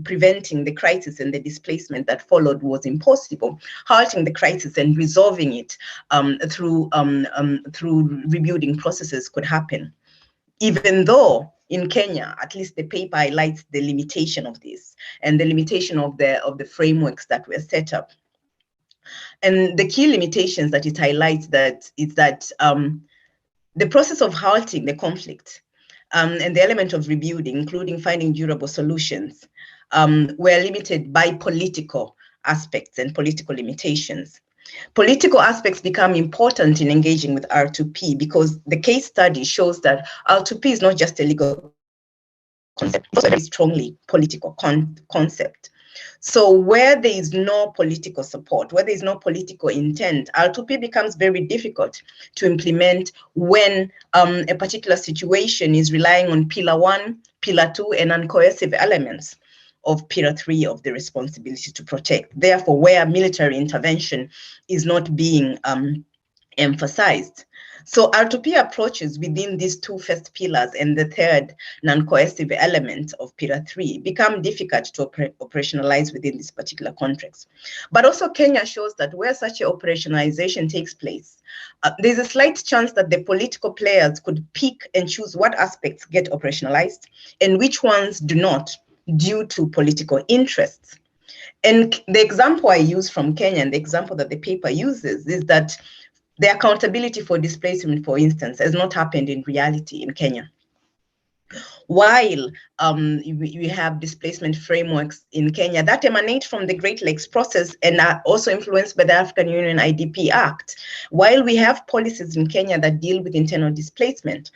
preventing the crisis and the displacement that followed was impossible, halting the crisis and resolving it through rebuilding processes could happen. Even though in Kenya, at least the paper highlights the limitation of this and the limitation of the frameworks that were set up. And the key limitations that it highlights is that the process of halting the conflict and the element of rebuilding, including finding durable solutions, were limited by political aspects and political limitations. Political aspects become important in engaging with R2P because the case study shows that R2P is not just a legal concept, it's a very strongly political concept. So where there is no political support, where there is no political intent, R2P becomes very difficult to implement when a particular situation is relying on Pillar 1, Pillar 2, and uncoercive elements of Pillar 3 of the responsibility to protect. Therefore, where military intervention is not being emphasized. So R2P approaches within these 2 first pillars and the third non-coercive element of Pillar 3 become difficult to operationalize within this particular context. But also Kenya shows that where such a operationalization takes place, there's a slight chance that the political players could pick and choose what aspects get operationalized and which ones do not due to political interests. And the example I use from Kenya and the example that the paper uses is that the accountability for displacement, for instance, has not happened in reality in Kenya. While we have displacement frameworks in Kenya that emanate from the Great Lakes process and are also influenced by the African Union IDP Act, while we have policies in Kenya that deal with internal displacement,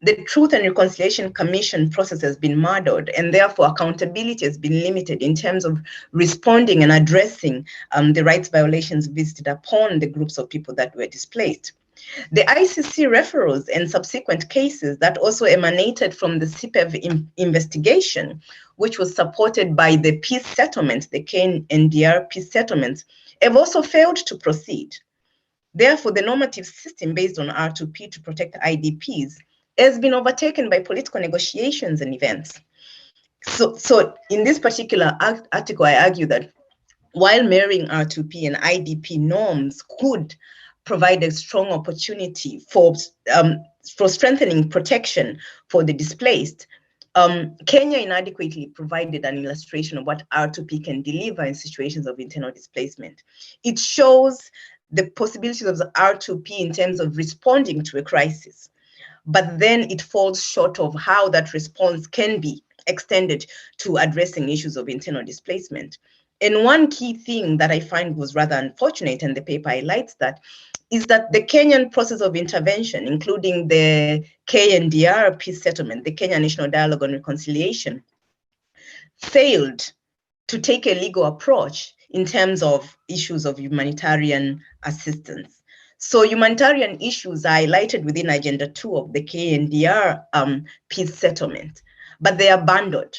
the Truth and Reconciliation Commission process has been muddled, and therefore accountability has been limited in terms of responding and addressing the rights violations visited upon the groups of people that were displaced. The ICC referrals and subsequent cases that also emanated from the CPEV investigation, which was supported by the peace settlements, the KNDR peace settlements, have also failed to proceed. Therefore, the normative system based on R2P to protect IDPs has been overtaken by political negotiations and events. So in this particular article, I argue that while marrying R2P and IDP norms could provide a strong opportunity for strengthening protection for the displaced, Kenya inadequately provided an illustration of what R2P can deliver in situations of internal displacement. It shows the possibilities of the R2P in terms of responding to a crisis, but then it falls short of how that response can be extended to addressing issues of internal displacement. And one key thing that I find was rather unfortunate, and the paper highlights that, is that the Kenyan process of intervention, including the KNDR peace settlement, the Kenya National Dialogue on Reconciliation, failed to take a legal approach in terms of issues of humanitarian assistance. So humanitarian issues are highlighted within Agenda 2 of the KNDR peace settlement, but they are bundled.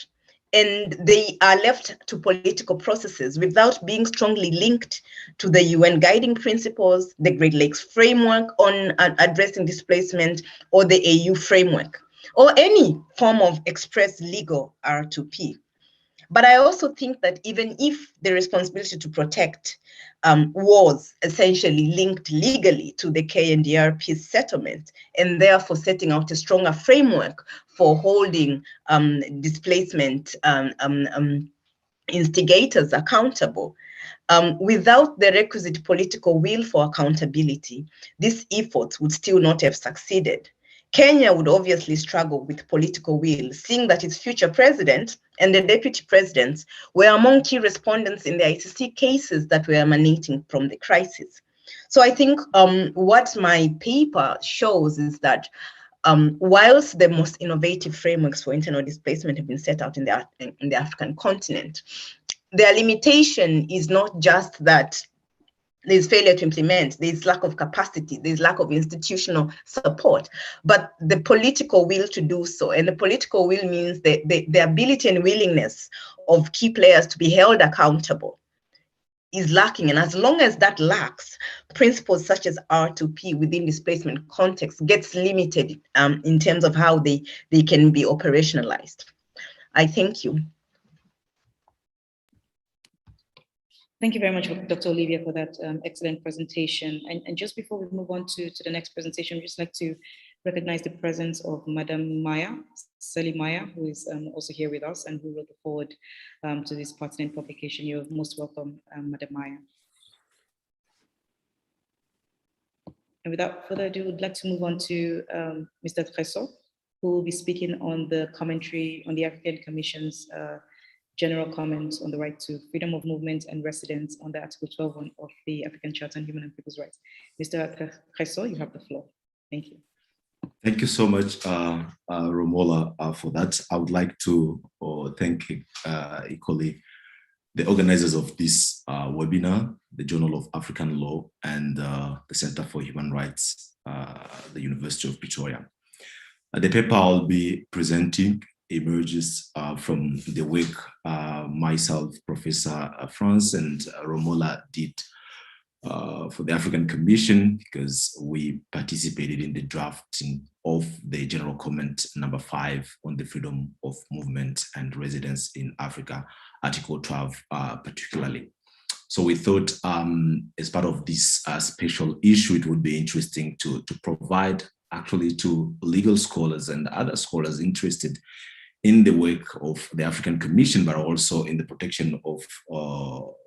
and they are left to political processes without being strongly linked to the UN guiding principles, the Great Lakes framework on addressing displacement, or the AU framework, or any form of express legal R2P. But I also think that even if the responsibility to protect was essentially linked legally to the KNDR peace settlement, and therefore setting out a stronger framework for holding displacement instigators accountable, without the requisite political will for accountability, these efforts would still not have succeeded. Kenya would obviously struggle with political will, seeing that its future president and the deputy presidents were among key respondents in the ICC cases that were emanating from the crisis. So I think what my paper shows is that whilst the most innovative frameworks for internal displacement have been set out in the African continent, their limitation is not just that there's failure to implement, there's lack of capacity, there's lack of institutional support, but the political will to do so. And the political will means the ability and willingness of key players to be held accountable is lacking. And as long as that lacks, principles such as R2P within displacement context gets limited in terms of how they can be operationalized. I thank you. Thank you very much, Dr. Olivia, for that excellent presentation. And just before we move on to the next presentation, we'd just like to recognize the presence of Madam Maya, Sally Maya, who is also here with us and who will look forward to this pertinent publication. You're most welcome, Madam Maya. And without further ado, we'd like to move on to Mr. Treso, who will be speaking on the commentary on the African Commission's general comments on the right to freedom of movement and residence under Article 12 of the African Charter on Human and People's Rights. Mr. Treso, you have the floor. Thank you. Thank you so much, Romola, for that. I would like to thank equally the organizers of this webinar, the Journal of African Law and the Center for Human Rights, the University of Pretoria. The paper I'll be presenting emerges from the work myself, Professor Frans and Romola did for the African Commission, because we participated in the drafting of the General Comment number 5 on the freedom of movement and residence in Africa, Article 12 particularly. So we thought as part of this special issue, it would be interesting to provide actually to legal scholars and other scholars interested in the work of the African Commission, but also in the protection of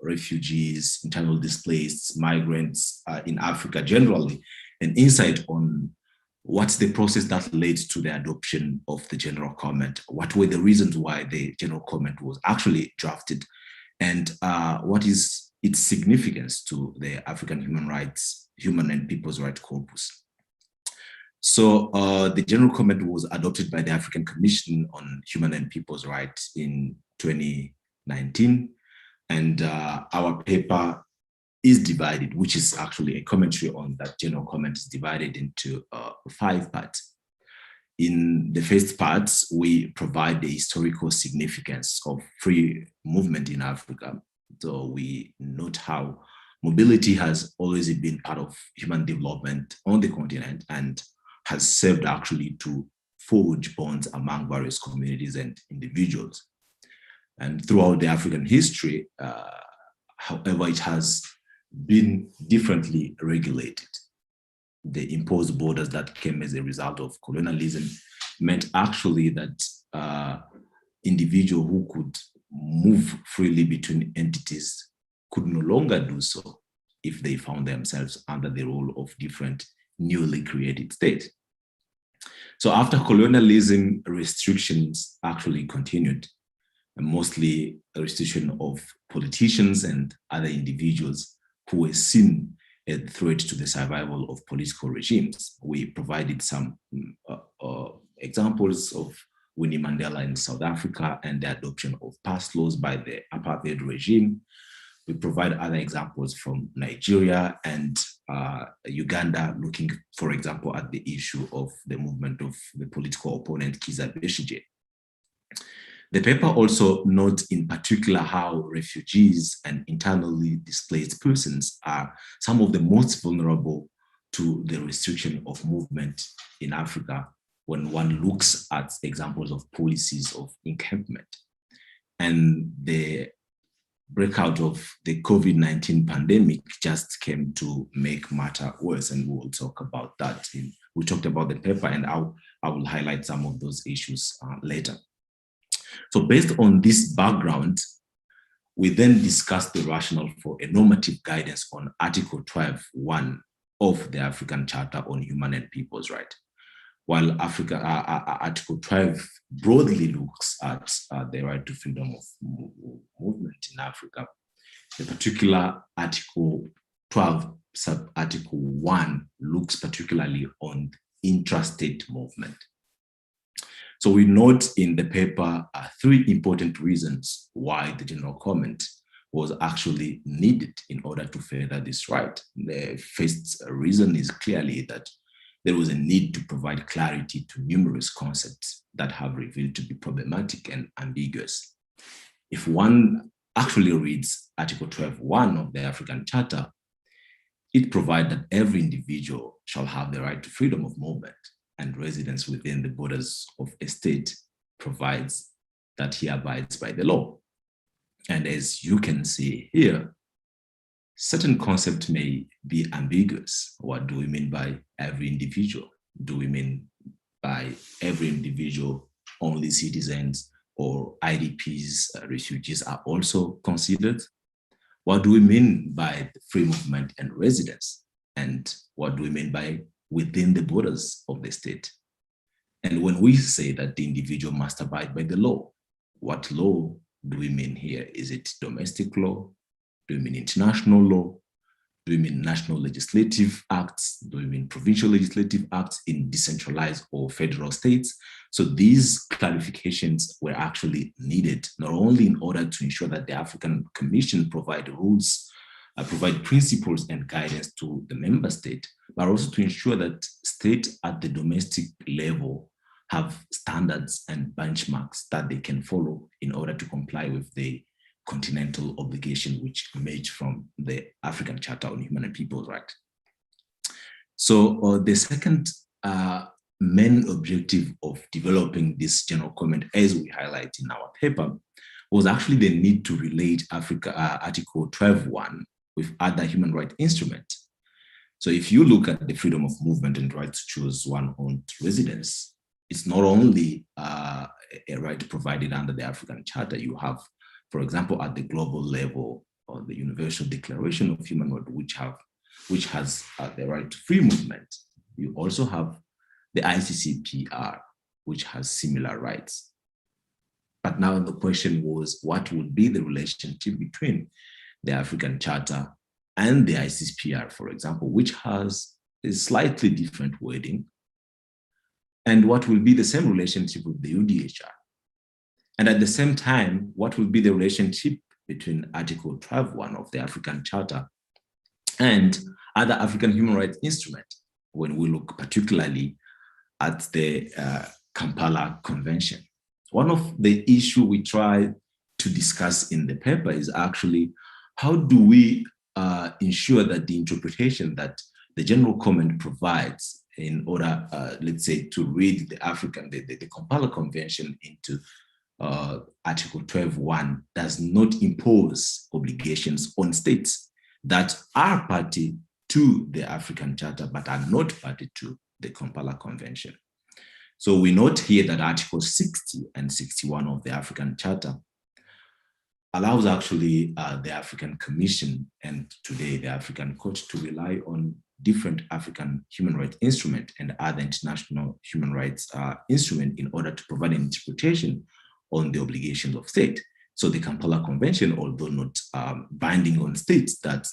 refugees, internally displaced, migrants in Africa generally, an insight on what's the process that led to the adoption of the General Comment, what were the reasons why the General Comment was actually drafted, and what is its significance to the African human and people's rights corpus. So the General Comment was adopted by the African Commission on Human and People's Rights in 2019. And our paper is divided, which is actually a commentary on that General Comment, is divided into 5 parts. In the first part, we provide the historical significance of free movement in Africa. So we note how mobility has always been part of human development on the continent and has served actually to forge bonds among various communities and individuals. And throughout the African history, however, it has been differently regulated. The imposed borders that came as a result of colonialism meant actually that individuals who could move freely between entities could no longer do so if they found themselves under the rule of different newly created state. So after colonialism, restrictions actually continued, and mostly a restriction of politicians and other individuals who were seen a threat to the survival of political regimes. We provided some examples of Winnie Mandela in South Africa and the adoption of past laws by the apartheid regime. We provide other examples from Nigeria and Uganda, looking, for example, at the issue of the movement of the political opponent Kizza Besigye. The paper also notes in particular how refugees and internally displaced persons are some of the most vulnerable to the restriction of movement in Africa when one looks at examples of policies of encampment. And the breakout of the COVID-19 pandemic just came to make matter worse, and we'll talk about that. We talked about the paper, and I will highlight some of those issues later. So based on this background, we then discussed the rationale for a normative guidance on Article 12.1 of the African Charter on Human and People's Rights. While Article 12 broadly looks at the right to freedom of movement in Africa, the particular Article 12, sub-Article 1, looks particularly on intrastate movement. So we note in the paper 3 important reasons why the general comment was actually needed in order to further this right. The first reason is clearly that there was a need to provide clarity to numerous concepts that have revealed to be problematic and ambiguous. If one actually reads Article 12.1 of the African Charter, it provides that every individual shall have the right to freedom of movement and residence within the borders of a state, provides that he abides by the law. And as you can see here, certain concepts may be ambiguous. What do we mean by every individual? Do we mean by every individual only citizens or IDPs, refugees are also considered? What do we mean by free movement and residence? And what do we mean by within the borders of the state? And when we say that the individual must abide by the law, what law do we mean here? Is it domestic law? Do we mean international law? Do we mean national legislative acts? Do we mean provincial legislative acts in decentralized or federal states? So these clarifications were actually needed, not only in order to ensure that the African Commission provide rules, provide principles and guidance to the member state, but also to ensure that states at the domestic level have standards and benchmarks that they can follow in order to comply with the continental obligation which emerged from the African Charter on Human and People's Rights. So the second main objective of developing this general comment, as we highlight in our paper, was actually the need to relate Article 12.1 with other human rights instruments. So if you look at the freedom of movement and right to choose one's own residence, it's not only a right provided under the African Charter. You have, for example, at the global level, or the Universal Declaration of Human Rights, which has the right to free movement. You also have the ICCPR, which has similar rights. But now the question was, what would be the relationship between the African Charter and the ICCPR, for example, which has a slightly different wording, and what will be the same relationship with the UDHR? And at the same time, what will be the relationship between Article 12.1 of the African Charter and other African human rights instruments when we look particularly at the Kampala Convention? One of the issues we try to discuss in the paper is actually how do we ensure that the interpretation that the general comment provides in order, let's say, to read the Kampala Convention into Article 12.1 does not impose obligations on states that are party to the African Charter but are not party to the Kampala Convention. So we note here that Article 60 and 61 of the African Charter allows actually the African Commission and today the African Court to rely on different African human rights instruments and other international human rights instruments in order to provide an interpretation on the obligations of state. So the Kampala Convention, although not binding on states that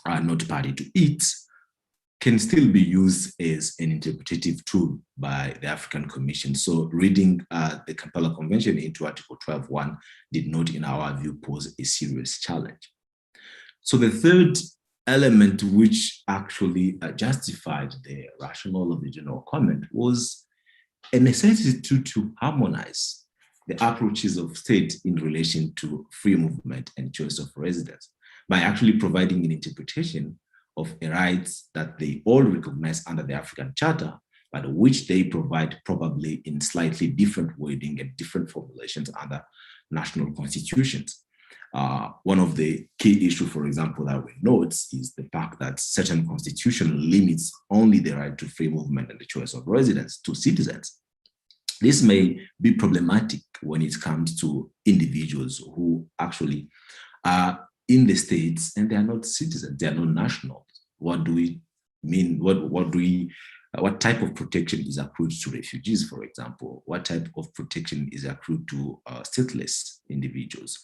are not party to it, can still be used as an interpretative tool by the African Commission. So reading the Kampala Convention into Article 12.1 did not, in our view, pose a serious challenge. So the third element which actually justified the rationale of the general comment was a necessity to harmonize the approaches of state in relation to free movement and choice of residence by actually providing an interpretation of a rights that they all recognize under the African Charter, but which they provide probably in slightly different wording and different formulations under national constitutions. One of the key issues, for example, that we note is the fact that certain constitution limits only the right to free movement and the choice of residence to citizens. This may be problematic when it comes to individuals who actually are in the states and they are not citizens, they are not nationals. What do we mean? What type of protection is accrued to refugees, for example? What type of protection is accrued to stateless individuals?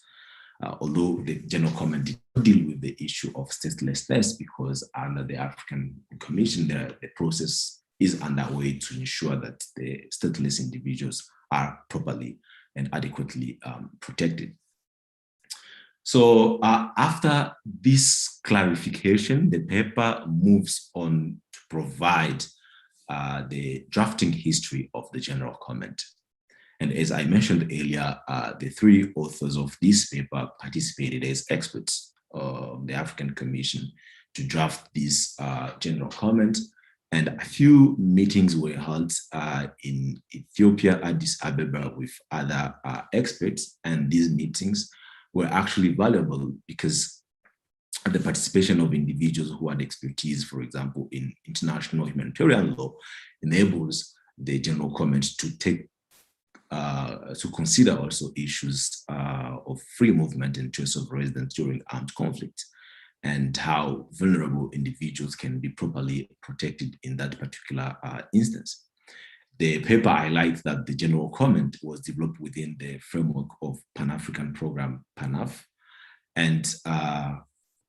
Although the general comment did not deal with the issue of statelessness, because under the African Commission, the process is underway to ensure that the stateless individuals are properly and adequately protected. So after this clarification, the paper moves on to provide the drafting history of the general comment. And as I mentioned earlier, the three authors of this paper participated as experts of the African Commission to draft this general comment. And a few meetings were held in Ethiopia, Addis Ababa, with other experts. And these meetings were actually valuable because the participation of individuals who had expertise, for example, in international humanitarian law, enables the general comment to take to consider also issues of free movement and choice of residence during armed conflict, and how vulnerable individuals can be properly protected in that particular instance. The paper highlights that the general comment was developed within the framework of Pan-African Program, PANAF, and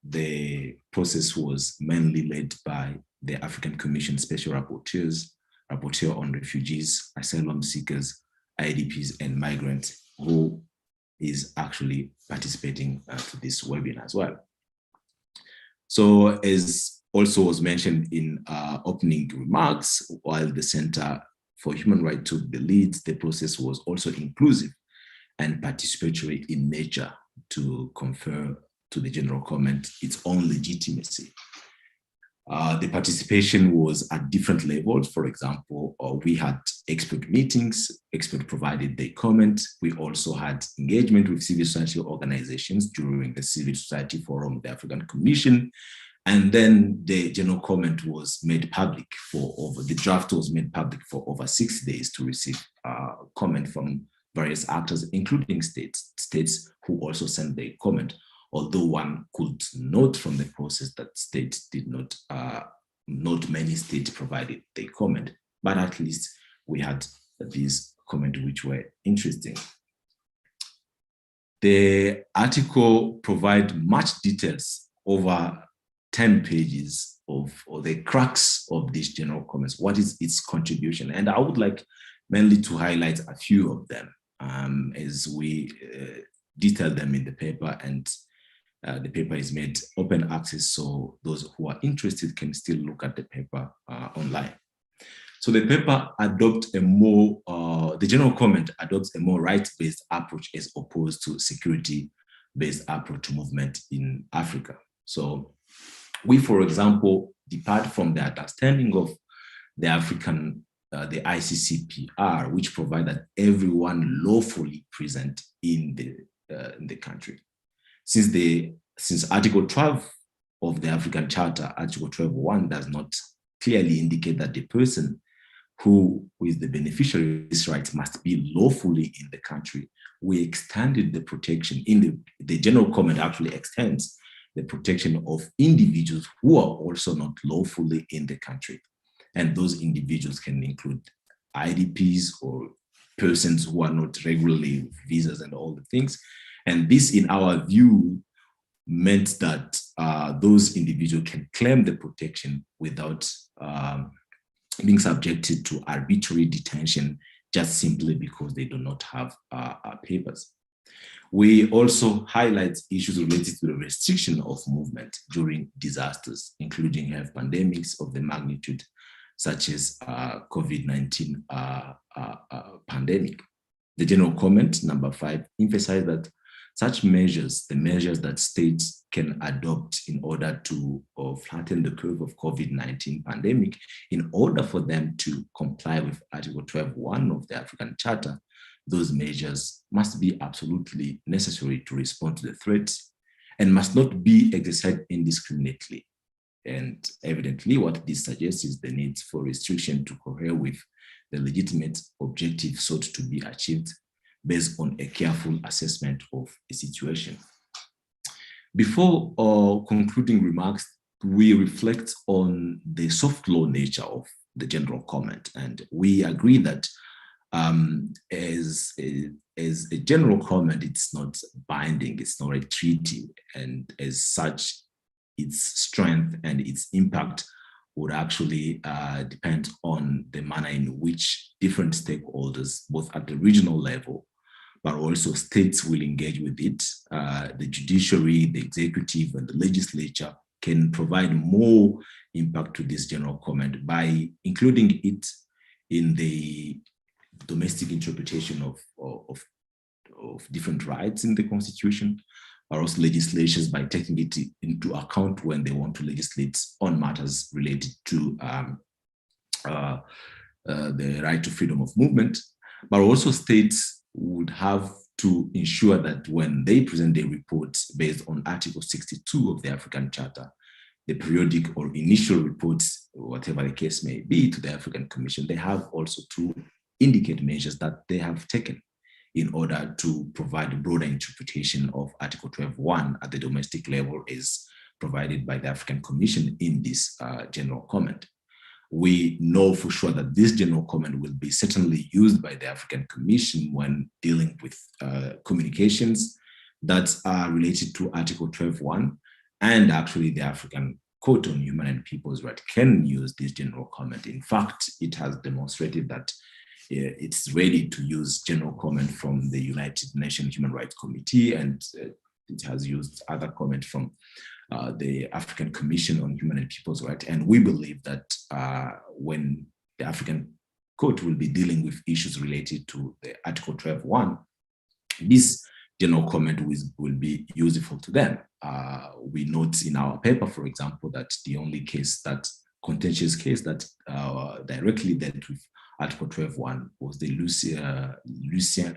the process was mainly led by the African Commission Special Rapporteur on Refugees, Asylum Seekers, IDPs, and Migrants, who is actually participating to this webinar as well. So as also was mentioned in opening remarks, while the Center for Human Rights took the lead, the process was also inclusive and participatory in nature to confer to the general comment its own legitimacy. The participation was at different levels. For example, we had expert meetings, expert provided their comment. We also had engagement with civil society organizations during the Civil Society Forum, the African Commission. And then the general comment was made public the draft was made public for over 6 days to receive comment from various actors, including states who also sent their comment. Although one could note from the process that states did not many states provided their comment, but at least we had these comments which were interesting. The article provides much details, over 10 pages of the crux of these general comments. What is its contribution? And I would like mainly to highlight a few of them as we detail them in the paper, and the paper is made open access, so those who are interested can still look at the paper online. So the paper adopts the general comment adopts a more rights-based approach as opposed to security-based approach to movement in Africa. So we, for example, depart from the understanding of the the ICCPR, which provide that everyone lawfully present in the country. Since Article 12 of the African Charter, Article 12.1, does not clearly indicate that the person who is the beneficiary of this right must be lawfully in the country, we extended the protection the general comment actually extends the protection of individuals who are also not lawfully in the country. And those individuals can include IDPs or persons who are not regularly visas and all the things. And this, in our view, meant that those individuals can claim the protection without being subjected to arbitrary detention just simply because they do not have papers. We also highlight issues related to the restriction of movement during disasters, including health pandemics of the magnitude such as COVID-19 pandemic. The general comment, number 5, emphasized that such measures, the measures that states can adopt in order to flatten the curve of COVID-19 pandemic, in order for them to comply with Article 12.1 of the African Charter, those measures must be absolutely necessary to respond to the threats and must not be exercised indiscriminately. And evidently, what this suggests is the need for restriction to cohere with the legitimate objective sought to be achieved based on a careful assessment of a situation. Before concluding remarks, we reflect on the soft law nature of the general comment, and we agree that as a general comment, it's not binding, it's not a treaty, and as such, its strength and its impact would actually depend on the manner in which different stakeholders, both at the regional level, but also states will engage with it. The judiciary, the executive, and the legislature can provide more impact to this general comment by including it in the domestic interpretation of different rights in the Constitution, or also legislations by taking it into account when they want to legislate on matters related to the right to freedom of movement. But also states would have to ensure that when they present their reports based on Article 62 of the African Charter, the periodic or initial reports, whatever the case may be, to the African Commission, they have also to indicate measures that they have taken in order to provide a broader interpretation of Article 12.1 at the domestic level is provided by the African Commission in this general comment. We know for sure that this general comment will be certainly used by the African Commission when dealing with communications that are related to Article 12.1, and actually the African Court on Human and People's Rights can use this general comment. In fact, it has demonstrated that it's ready to use general comment from the United Nations Human Rights Committee, and it has used other comment from the African Commission on Human and People's Rights. And we believe that when the African Court will be dealing with issues related to the Article 12.1, this general comment will be useful to them. We note in our paper, for example, that the only contentious case that directly dealt with Article 12.1 was the Lucien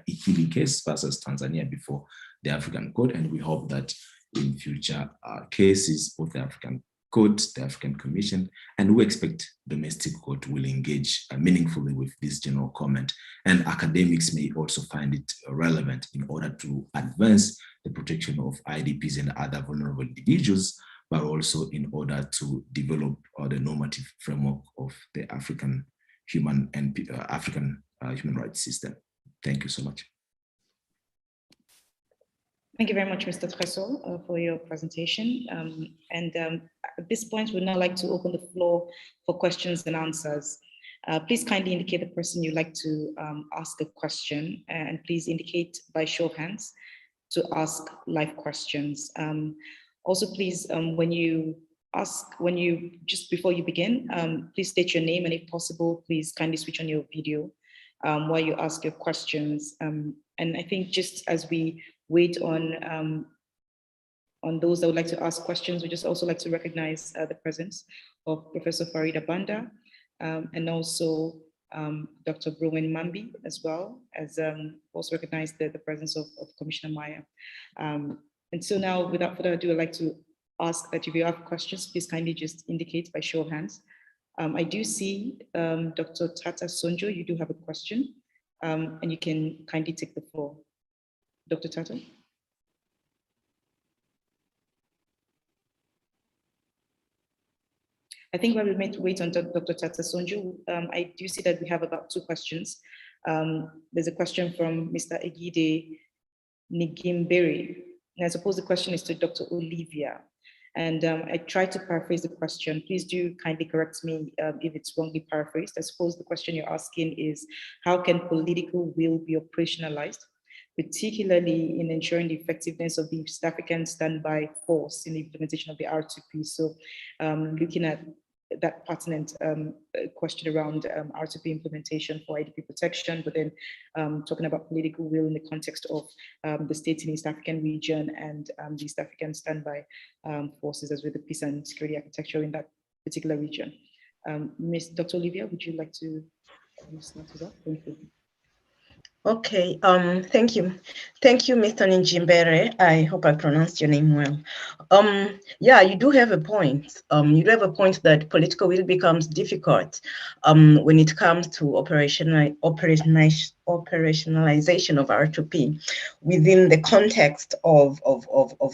Ikili case versus Tanzania before the African Court, and we hope that in future cases, both the African Court, the African Commission, and we expect domestic court will engage meaningfully with this general comment, and academics may also find it relevant in order to advance the protection of IDPs and other vulnerable individuals, but also in order to develop the normative framework of the African human rights system. Thank you so much. Thank you very much, Mr. Tresol, for your presentation. At this point, we'd now like to open the floor for questions and answers. Please kindly indicate the person you'd like to ask a question, and please indicate by show of hands to ask live questions. Also, please, just before you begin, please state your name, and if possible, please kindly switch on your video while you ask your questions. And I think just as we wait on those that would like to ask questions, we just also like to recognize the presence of Professor Farida Banda and also Dr. Browen Mambi, as well as also recognize the presence of Commissioner Maya. And so now, without further ado, I'd like to ask that if you have questions, please kindly just indicate by show of hands. I do see Dr. Tata Sonjo, you do have a question, and you can kindly take the floor. Dr. Tata? I think while we wait on Dr. Tata Sonjo, I do see that we have about 2 questions. There's a question from Mr. Egide Nigimberi, and I suppose the question is to Dr. Olivia. And I tried to paraphrase the question. Please do kindly correct me if it's wrongly paraphrased. I suppose the question you're asking is, how can political will be operationalized, particularly in ensuring the effectiveness of the East African standby force in the implementation of the R2P? So looking at that pertinent question around R2P implementation for IDP protection, but then talking about political will in the context of the states in East African region and the East African standby forces as with the peace and security architecture in that particular region. Ms. Dr. Olivia, would you like to start us off? Thank you. Okay, thank you. Thank you, Mr. Njimbere. I hope I pronounced your name well. Yeah, you do have a point. You do have a point that political will becomes difficult when it comes to operationalization of R2P within the context of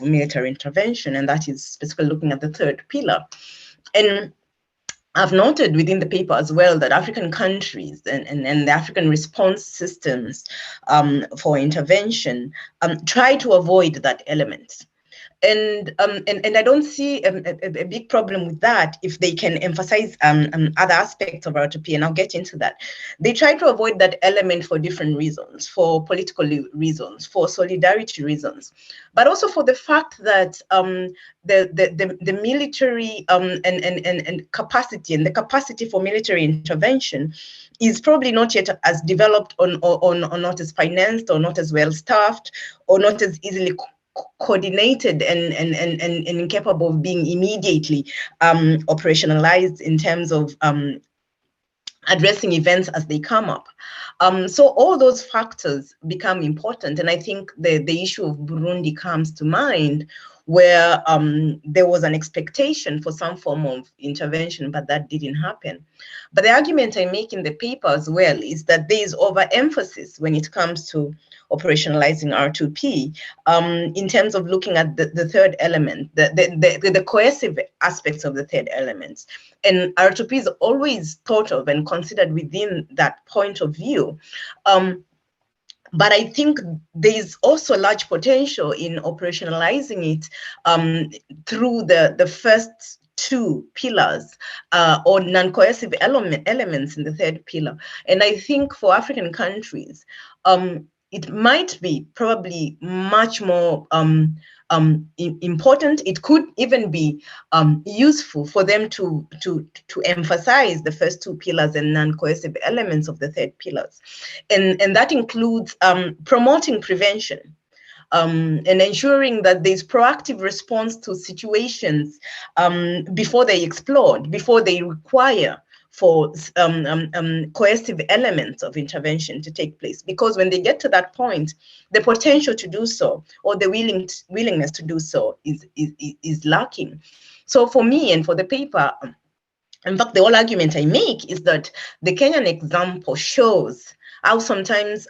military intervention, and that is specifically looking at the third pillar. And I've noted within the paper as well that African countries and the African response systems for intervention try to avoid that element. And I don't see a big problem with that if they can emphasize other aspects of R2P, and I'll get into that. They try to avoid that element for different reasons, for political reasons, for solidarity reasons, but also for the fact that the military and capacity and the capacity for military intervention is probably not yet as developed or not as financed or not as well staffed or not as easily coordinated and incapable of being immediately operationalized in terms of addressing events as they come up. So all those factors become important, and I think the issue of Burundi comes to mind, where there was an expectation for some form of intervention, but that didn't happen. But the argument I make in the paper as well is that there is overemphasis when it comes to operationalizing R2P in terms of looking at the third element, the coercive aspects of the third element. And R2P is always thought of and considered within that point of view. But I think there is also large potential in operationalizing it through the first two pillars or non-coercive elements in the third pillar. And I think for African countries, it might be probably much more important. It could even be useful for them to emphasize the first two pillars and non-coercive elements of the third pillars. And that includes promoting prevention and ensuring that there's proactive response to situations before they explode, before they require for coercive elements of intervention to take place. Because when they get to that point, the potential to do so or the willingness to do so is lacking. So for me and for the paper, in fact, the whole argument I make is that the Kenyan example shows how sometimes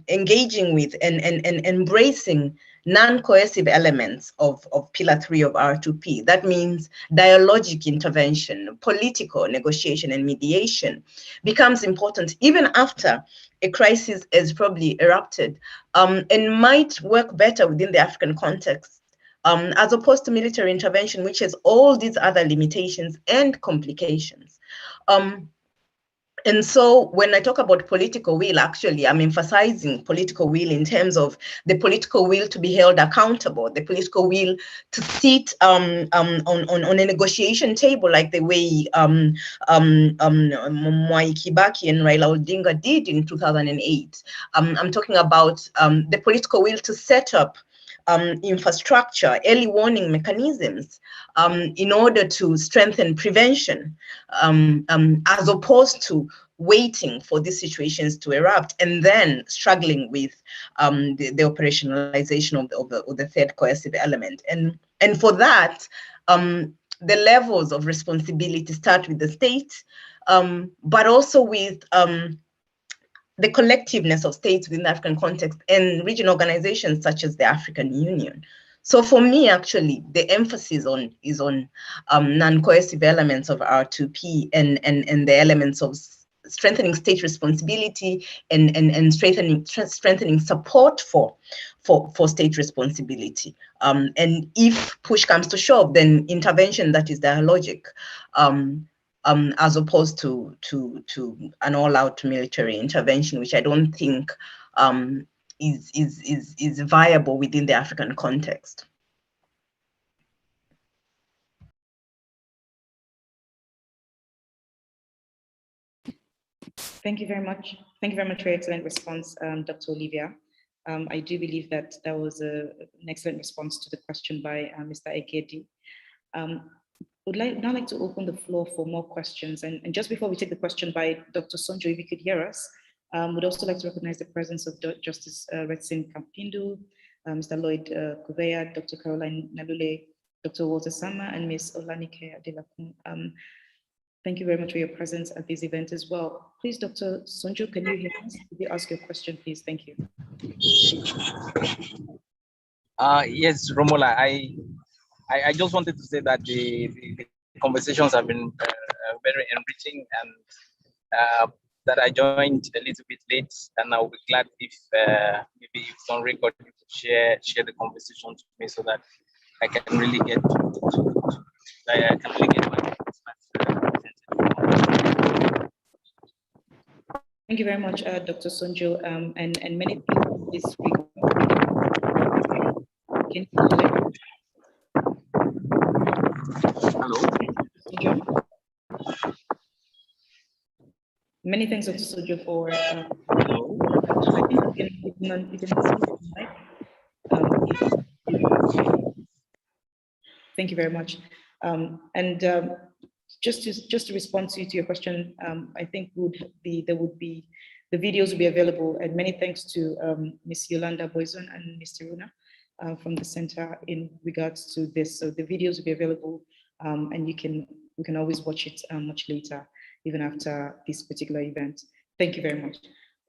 engaging with and embracing non-coercive elements of Pillar 3 of R2P, that means dialogic intervention, political negotiation and mediation, becomes important even after a crisis has probably erupted and might work better within the African context as opposed to military intervention, which has all these other limitations and complications. And so when I talk about political will, actually, I'm emphasizing political will in terms of the political will to be held accountable, the political will to sit on a negotiation table like the way Mwai Kibaki and Raila Odinga did in 2008. I'm talking about the political will to set up infrastructure, early warning mechanisms in order to strengthen prevention as opposed to waiting for these situations to erupt and then struggling with the operationalization of the third coercive element. And for that, the levels of responsibility start with the state, but also with the collectiveness of states within the African context and regional organizations such as the African Union. So for me, actually, the emphasis is on non-coercive elements of R2P and the elements of strengthening state responsibility and strengthening support for state responsibility. And if push comes to shove, then intervention that is dialogic. As opposed to an all-out military intervention, which I don't think is viable within the African context. Thank you very much. Thank you very much for your excellent response, Dr. Olivia. I do believe that that was an excellent response to the question by Mr. Ekedi. Would now like to open the floor for more questions. And just before we take the question by Dr. Sonjo, if you could hear us, would also like to recognize the presence of Justice Retsin Kampindu, Mr. Lloyd Kuveya, Dr. Caroline Nalule, Dr. Walter Sama, and Ms. Olanike Adeola. Thank you very much for your presence at this event as well. Please, Dr. Sonjo, can you hear us? Could you ask your question, please? Thank you. Yes, Romola, I just wanted to say that the conversations have been very enriching, and that I joined a little bit late, and I'll be glad if maybe it's on record you could share the conversation with me so that I can really get my Thank you very much, Dr. Sonjo, and many people this week. Hello. Many thanks, Dr. Sonjo, for. I think you can see thank you very much, just to respond to your question, I think the videos will be available, and many thanks to Ms. Yolanda Boyzon and Mr. Runa from the center in regards to this. So the videos will be available, and you can always watch it much later, even after this particular event. Thank you very much.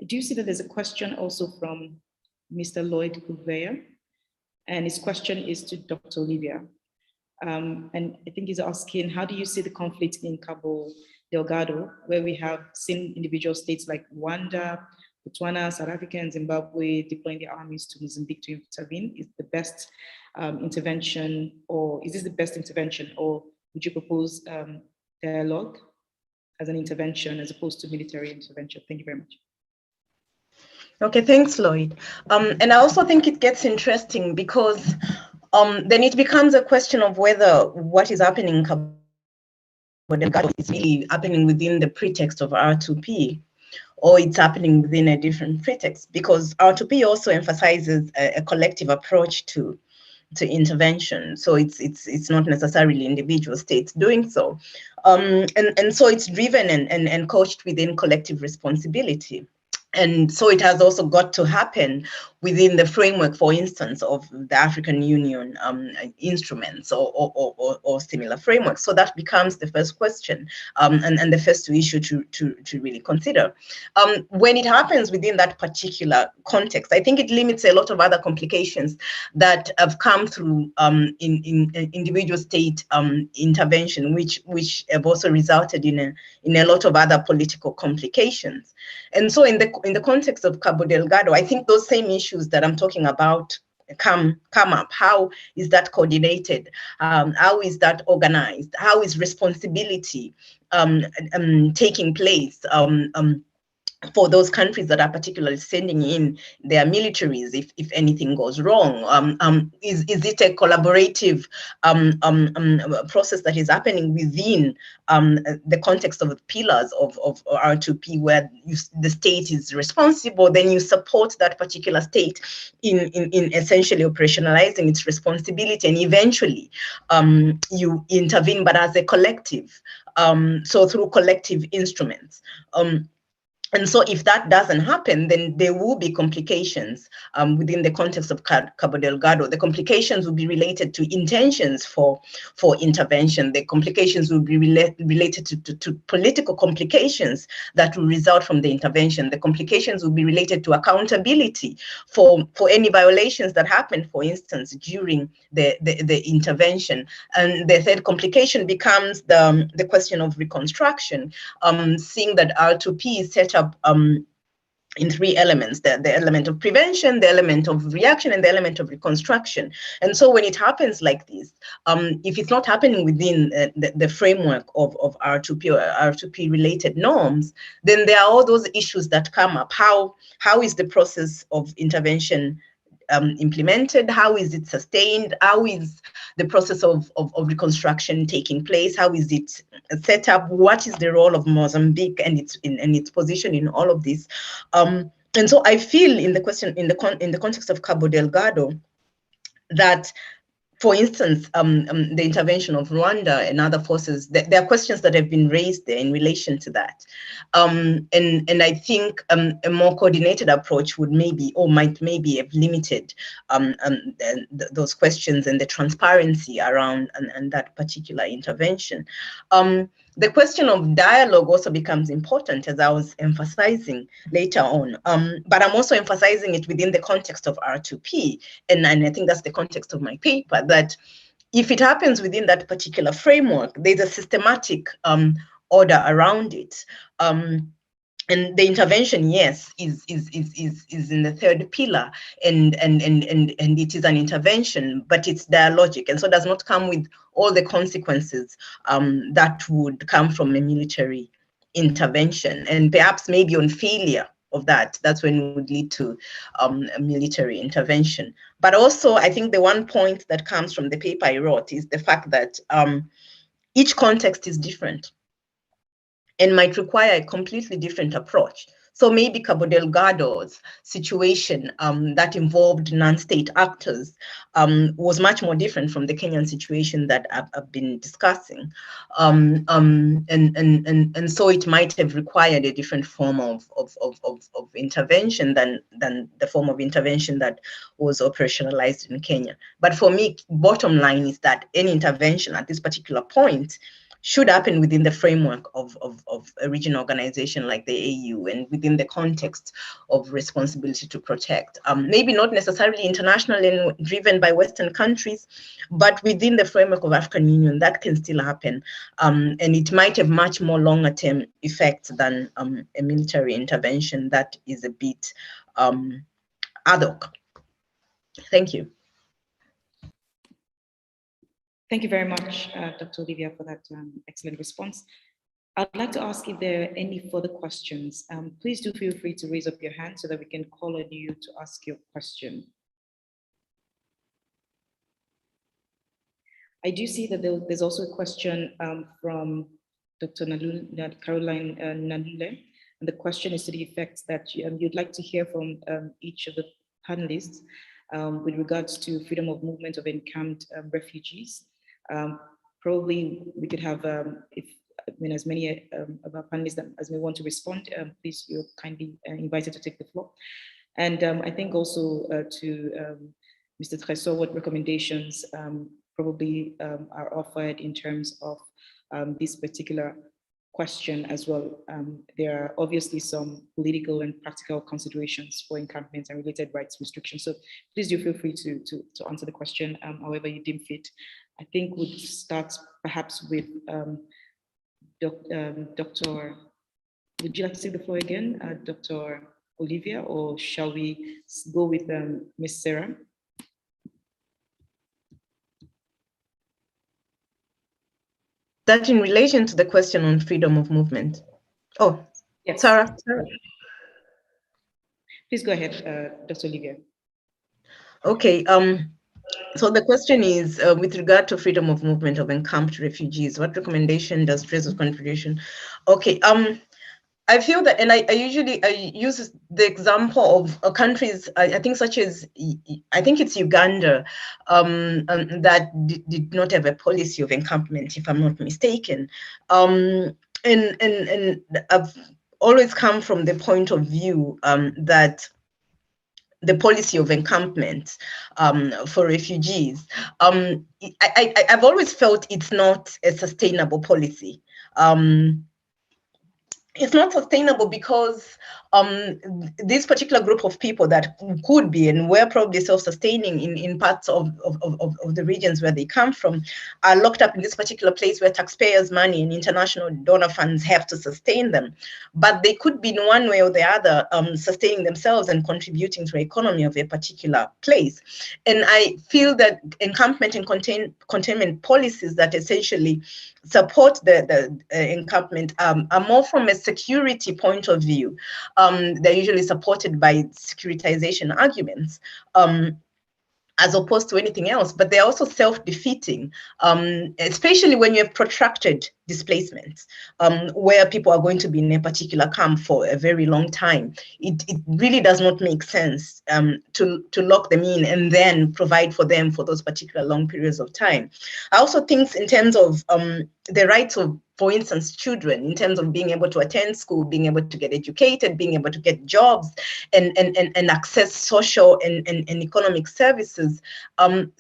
I do see that there's a question also from Mr. Lloyd Kuveya, and his question is to Dr. Olivia. And I think he's asking, how do you see the conflict in Cabo Delgado, where we have seen individual states like Rwanda, Botswana, South Africa, and Zimbabwe deploying their armies to Mozambique to intervene? Is the best intervention, or is this the best intervention, or would you propose dialogue as an intervention as opposed to military intervention? Thank you very much. Okay, thanks, Lloyd. And I also think it gets interesting because then it becomes a question of whether what is happening in Cabo Delgado is really happening within the pretext of R2P, or it's happening within a different pretext, because R2P also emphasizes a collective approach to intervention. So it's not necessarily individual states doing so. And so it's driven and coached within collective responsibility. And so it has also got to happen within the framework, for instance, of the African Union instruments or similar frameworks. So that becomes the first question and the first issue to really consider. When it happens within that particular context, I think it limits a lot of other complications that have come through in individual state intervention, which have also resulted in a lot of other political complications. And so in the context of Cabo Delgado, I think those same issues that I'm talking about come up. How is that coordinated? How is that organized? How is responsibility taking place for those countries that are particularly sending in their militaries if anything goes wrong? Is it a collaborative process that is happening within the context of the pillars of R2P, where the state is responsible, then you support that particular state in essentially operationalizing its responsibility, and eventually you intervene, but as a collective, so through collective instruments. And so if that doesn't happen, then there will be complications within the context of Cabo Delgado. The complications will be related to intentions for intervention. The complications will be related to political complications that will result from the intervention. The complications will be related to accountability for any violations that happen, for instance, during the intervention. And the third complication becomes the question of reconstruction, seeing that R2P is set up in three elements: the element of prevention, the element of reaction, and the element of reconstruction. And so when it happens like this, if it's not happening within the framework of R2P or R2P related norms, then there are all those issues that come up. How is the process of intervention implemented? How is it sustained? How is the process of reconstruction taking place? How is it set up? What is the role of Mozambique and its position in all of this? And so I feel in the question, in the context of Cabo Delgado, that, for instance, the intervention of Rwanda and other forces, there are questions that have been raised there in relation to that. And I think a more coordinated approach would might maybe have limited those questions and the transparency around and that particular intervention. The question of dialogue also becomes important, as I was emphasizing later on, but I'm also emphasizing it within the context of R2P, and I think that's the context of my paper, that if it happens within that particular framework, there's a systematic order around it. And the intervention, yes, is in the third pillar, and it is an intervention, but it's dialogic, and so does not come with all the consequences that would come from a military intervention, and perhaps maybe on failure of that's when it would lead to a military intervention. But also, I think the one point that comes from the paper I wrote is the fact that each context is different and might require a completely different approach. So maybe Cabo Delgado's situation that involved non-state actors was much more different from the Kenyan situation that I've been discussing. And so it might have required a different form of intervention than the form of intervention that was operationalized in Kenya. But for me, bottom line is that any intervention at this particular point should happen within the framework of a regional organization like the AU and within the context of responsibility to protect. Maybe not necessarily internationally and driven by Western countries, but within the framework of African Union, that can still happen. And it might have much more longer term effects than a military intervention that is a bit ad hoc. Thank you. Thank you very much, Dr. Olivia, for that excellent response. I'd like to ask if there are any further questions. Please do feel free to raise up your hand so that we can call on you to ask your question. I do see that there's also a question from Dr. Caroline Nalule, and the question is to the effect that you'd like to hear from each of the panelists with regards to freedom of movement of encamped refugees. Probably we could have, as many of our panelists as may want to respond, please, you're kindly invited to take the floor. And I think also to Mr. Tresor, what recommendations probably are offered in terms of this particular question as well. There are obviously some political and practical considerations for encampments and related rights restrictions. So please do feel free to answer the question however you deem fit. I think we'll start perhaps with Dr. Would you like to take the floor again, Dr. Olivia, or shall we go with Ms. Sarah? That in relation to the question on freedom of movement. Oh, yes. Sarah. Please go ahead, Dr. Olivia. Okay. So the question is, with regard to freedom of movement of encamped refugees, what recommendation does Tresor's contribution? Okay. I feel that, and I usually use the example of countries, I think such as, I think it's Uganda, that did not have a policy of encampment, if I'm not mistaken. And I've always come from the point of view that the policy of encampment for refugees, I've always felt it's not a sustainable policy. It's not sustainable because this particular group of people that could be and were probably self-sustaining in parts of the regions where they come from are locked up in this particular place where taxpayers' money and international donor funds have to sustain them. But they could be in one way or the other sustaining themselves and contributing to the economy of a particular place. And I feel that encampment and containment policies that essentially support the encampment are more from a security point of view. They're usually supported by securitization arguments. As opposed to anything else, but they're also self-defeating, especially when you have protracted displacements, where people are going to be in a particular camp for a very long time. It really does not make sense to lock them in and then provide for them for those particular long periods of time. I also think in terms of the rights of, for instance, children, in terms of being able to attend school, being able to get educated, being able to get jobs and access social and economic services,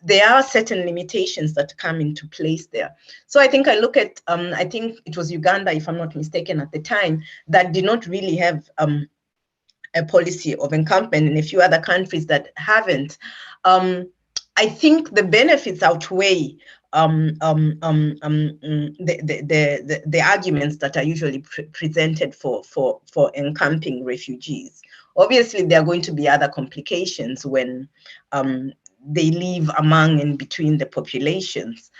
there are certain limitations that come into place there. So I think I look at, I think it was Uganda, if I'm not mistaken at the time, that did not really have a policy of encampment, and a few other countries that haven't. I think the benefits outweigh the arguments that are usually presented for encamping refugees. Obviously, there are going to be other complications when they live among and between the populations.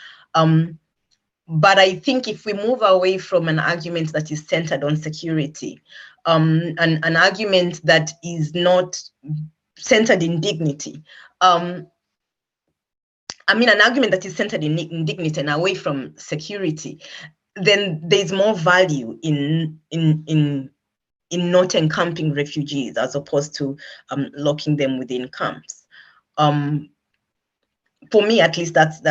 But I think if we move away from an argument that is centered on security, an argument that is not centered in dignity, an argument that is centered in dignity and away from security, then there's more value in not encamping refugees as opposed to locking them within camps. For me, at least, that's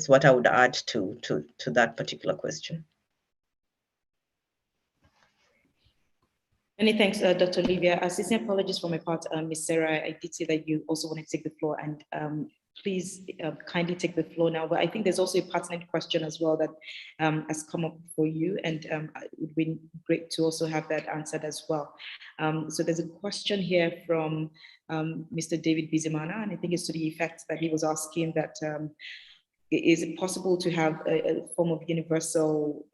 what I would add to that particular question. Many thanks, Dr. Olivia. Sincere apologies for my part, Ms. Sarah. I did say that you also want to take the floor, and please kindly take the floor now. But I think there's also a pertinent question as well that has come up for you, and it would be great to also have that answered as well. So there's a question here from Mr. David Bizimana, and I think it's to the effect that he was asking that is it possible to have a form of universal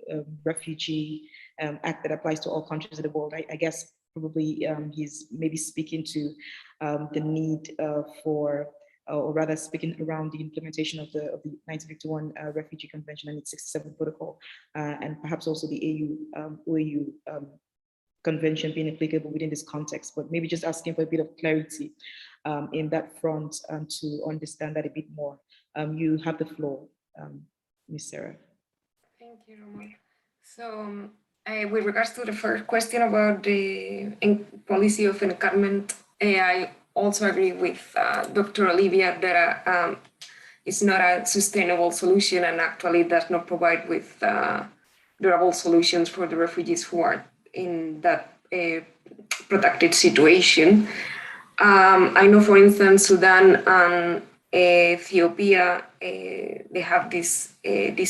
refugee act that applies to all countries of the world? I guess probably he's maybe speaking to the need for, or rather speaking around the implementation of the 1951 Refugee Convention and its 67 Protocol, and perhaps also the OAU Convention being applicable within this context, but maybe just asking for a bit of clarity in that front to understand that a bit more. You have the floor, Ms. Sarah. Thank you, Romola. So with regards to the first question about the policy of encampment, I also agree with Dr. Olivia that it's not a sustainable solution and actually does not provide with durable solutions for the refugees who are in that protected situation. I know, for instance, Sudan and Ethiopia, they have this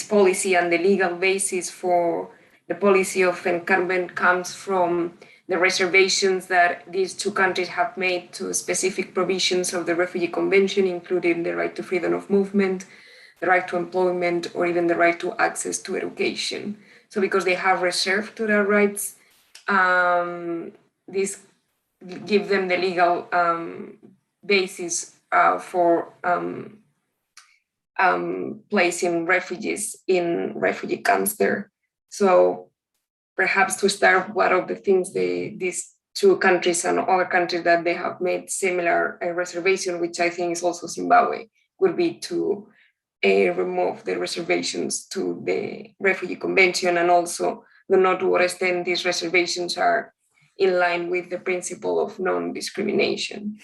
policy, and the legal basis for the policy of encampment comes from the reservations that these two countries have made to specific provisions of the Refugee Convention, including the right to freedom of movement, the right to employment, or even the right to access to education. So because they have reserved to their rights, this give them the legal basis for placing refugees in refugee camps there. So perhaps to start, one of the things these two countries and other countries that they have made similar reservation, which I think is also Zimbabwe, would be to remove the reservations to the Refugee Convention, and also not to what extent these reservations are in line with the principle of non-discrimination.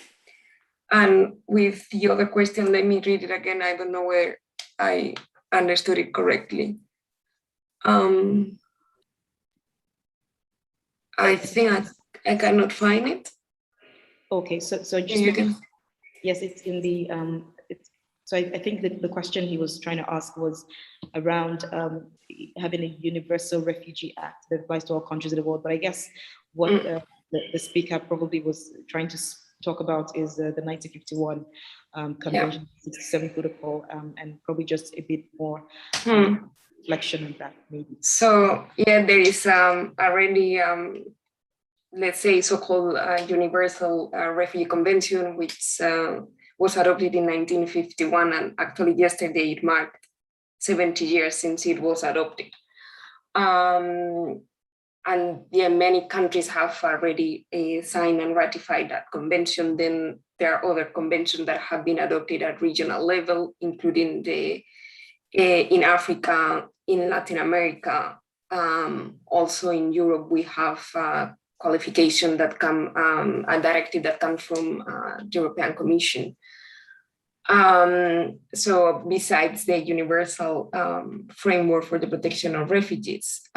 And with the other question, let me read it again. I don't know where I understood it correctly. I think I cannot find it. Okay, so just yes, it's in the so I think that the question he was trying to ask was around having a universal refugee act that applies to all countries of the world. But I guess what the speaker probably was trying to talk about is the 1951 Convention, 67 Protocol, and probably just a bit more reflection on that, maybe. So yeah, there is already, let's say, so-called Universal Refugee Convention, which was adopted in 1951, and actually yesterday it marked 70 years since it was adopted. And yeah, many countries have already signed and ratified that convention. Then there are other conventions that have been adopted at regional level, including in Africa, in Latin America, also in Europe. We have qualification that come, a directive that comes from the European Commission. So besides the universal framework for the protection of refugees,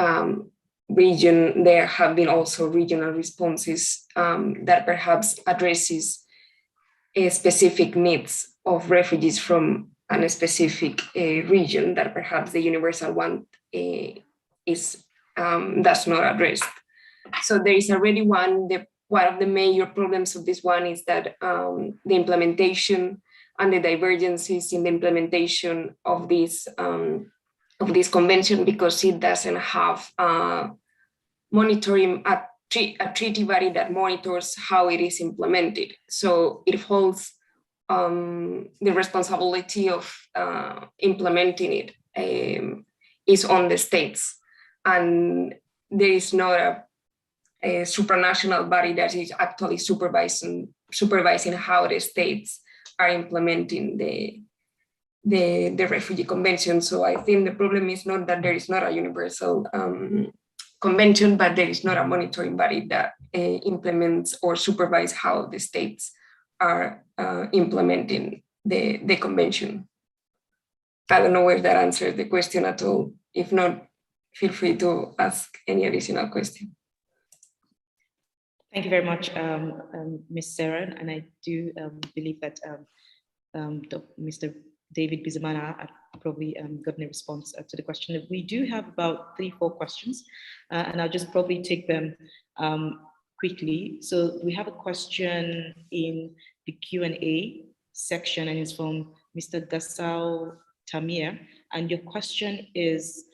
there have been also regional responses that perhaps addresses specific needs of refugees from a specific region that perhaps the universal one does not address. So there is already one of the major problems of this one is that the implementation and the divergences in the implementation of this convention, because it doesn't have monitoring a treaty body that monitors how it is implemented. So it holds the responsibility of implementing it is on the states, and there is not a supranational body that is actually supervising how the states are implementing the refugee convention. So I think the problem is not that there is not a universal convention, but there is not a monitoring body that implements or supervises how the states are implementing the convention. I don't know if that answers the question at all. If not, feel free to ask any additional question. Thank you very much, Ms. Sarah. And I do believe that Mr. David Bizimana probably gotten a response to the question. We do have about 3-4 questions, and I'll just probably take them quickly. So we have a question in the Q&A section, and it's from Mr. Gasau Tamir. And your question is,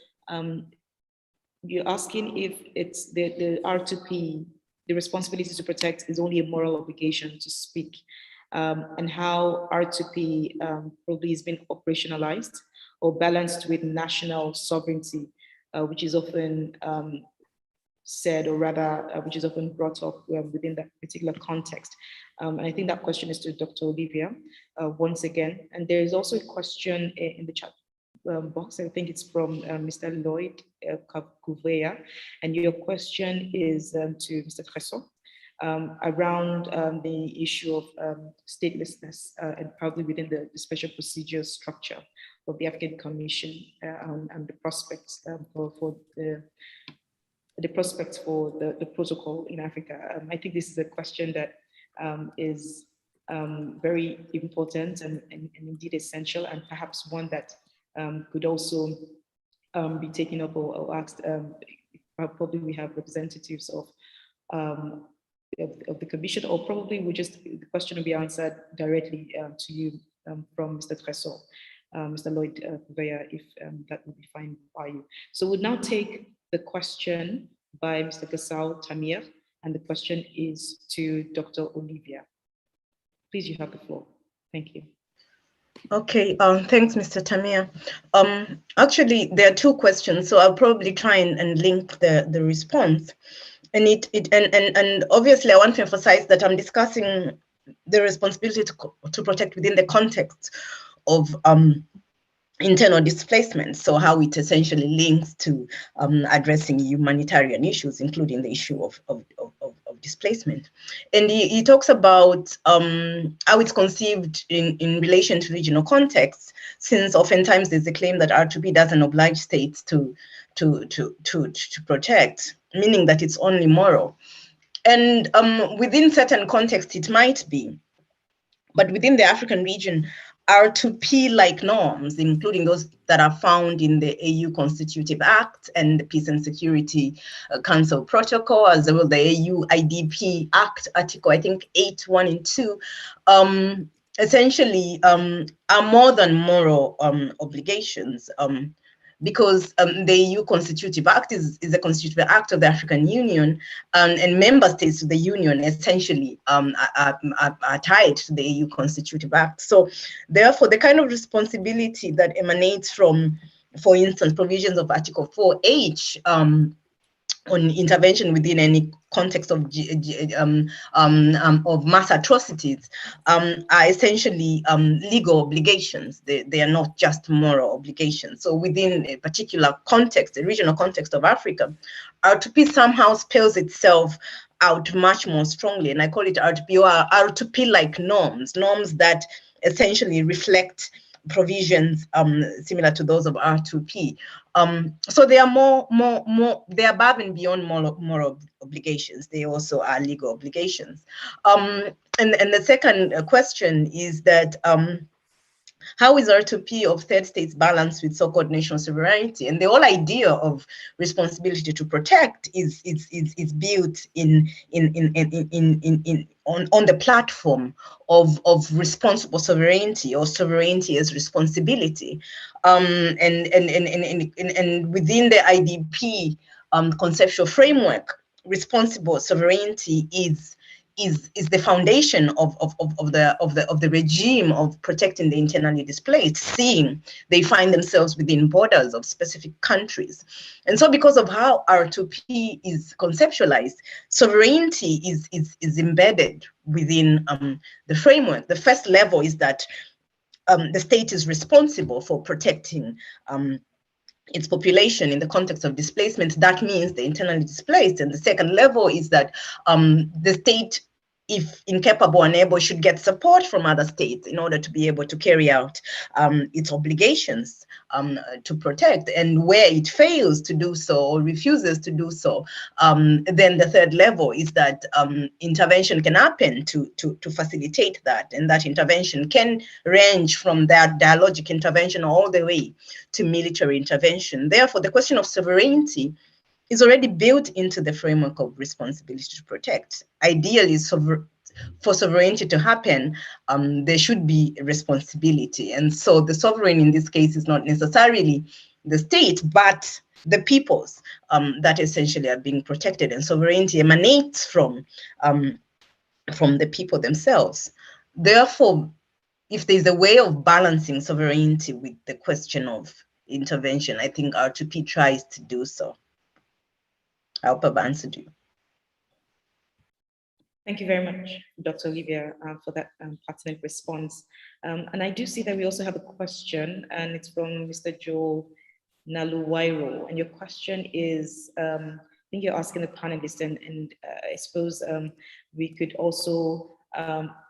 you're asking if it's the R2P, the responsibility to protect is only a moral obligation to speak, and how R2P probably has been operationalized or balanced with national sovereignty, which is often said, or rather, which is often brought up within that particular context. And I think that question is to Dr. Olivia once again. And there is also a question in the chat box. I think it's from Mr. Lloyd Gouveia, and your question is to Mr. Fresso around the issue of statelessness and probably within the special procedure structure of the African Commission and the prospects for the prospects for the protocol in Africa. I think this is a question that is very important and indeed essential, and perhaps one that could also be taken up or asked. Probably we have representatives of the Commission, or probably the question will be answered directly to you from Mr. Tresso, Mr. Lloyd Gouveia, if that would be fine by you. So we'll now take the question by Mr. Gasau Tamir, and the question is to Dr. Olivia. Please, you have the floor. Thank you. Okay, thanks, Mr. Tamir. Actually, there are 2 questions, so I'll probably try and link the response. And and obviously, I want to emphasize that I'm discussing the responsibility to protect within the context of internal displacement, so how it essentially links to addressing humanitarian issues, including the issue of displacement. And he talks about how it's conceived in relation to regional contexts, since oftentimes there's a claim that R2P doesn't oblige states to protect, meaning that it's only moral. And within certain contexts, it might be, but within the African region, R2P-like norms, including those that are found in the AU Constitutive Act and the Peace and Security Council Protocol, as well as the AU IDP Act, Article, I think, 8, 1 and 2, essentially are more than moral obligations, because the EU Constitutive Act is a constitutive act of the African Union, and member states of the Union essentially are tied to the EU Constitutive Act. So therefore, the kind of responsibility that emanates from for instance, provisions of Article 4H on intervention within any context of mass atrocities are essentially legal obligations. They are not just moral obligations. So within a particular context, a regional context of Africa, R2P somehow spells itself out much more strongly, and I call it R2P or R2P-like norms that essentially reflect provisions similar to those of R2P. So they are they're above and beyond moral obligations. They also are legal obligations. And the second question is that how is R2P of third states balanced with so-called national sovereignty? And the whole idea of responsibility to protect is built on the platform of responsible sovereignty, or sovereignty as responsibility. And within the IDP conceptual framework, responsible sovereignty is the foundation of the regime of protecting the internally displaced, seeing they find themselves within borders of specific countries. And so because of how R2P is conceptualized, sovereignty is embedded within the framework. The first level is that the state is responsible for protecting its population in the context of displacement. That means the internally displaced. And the second level is that the state, if incapable, unable, should get support from other states in order to be able to carry out its obligations to protect. And where it fails to do so or refuses to do so, then the third level is that intervention can happen to facilitate that. And that intervention can range from that dialogic intervention all the way to military intervention. Therefore, the question of sovereignty is already built into the framework of responsibility to protect. Ideally, for sovereignty to happen, there should be responsibility. And so the sovereign in this case is not necessarily the state, but the peoples that essentially are being protected. And sovereignty emanates from the people themselves. Therefore, if there's a way of balancing sovereignty with the question of intervention, I think R2P tries to do so. I hope I've answered you. Thank you very much, Dr. Olivia, for that pertinent response. And I do see that we also have a question, and it's from Mr. Joel Naluwairo. And your question is, I think you're asking the panelists, and I suppose we could also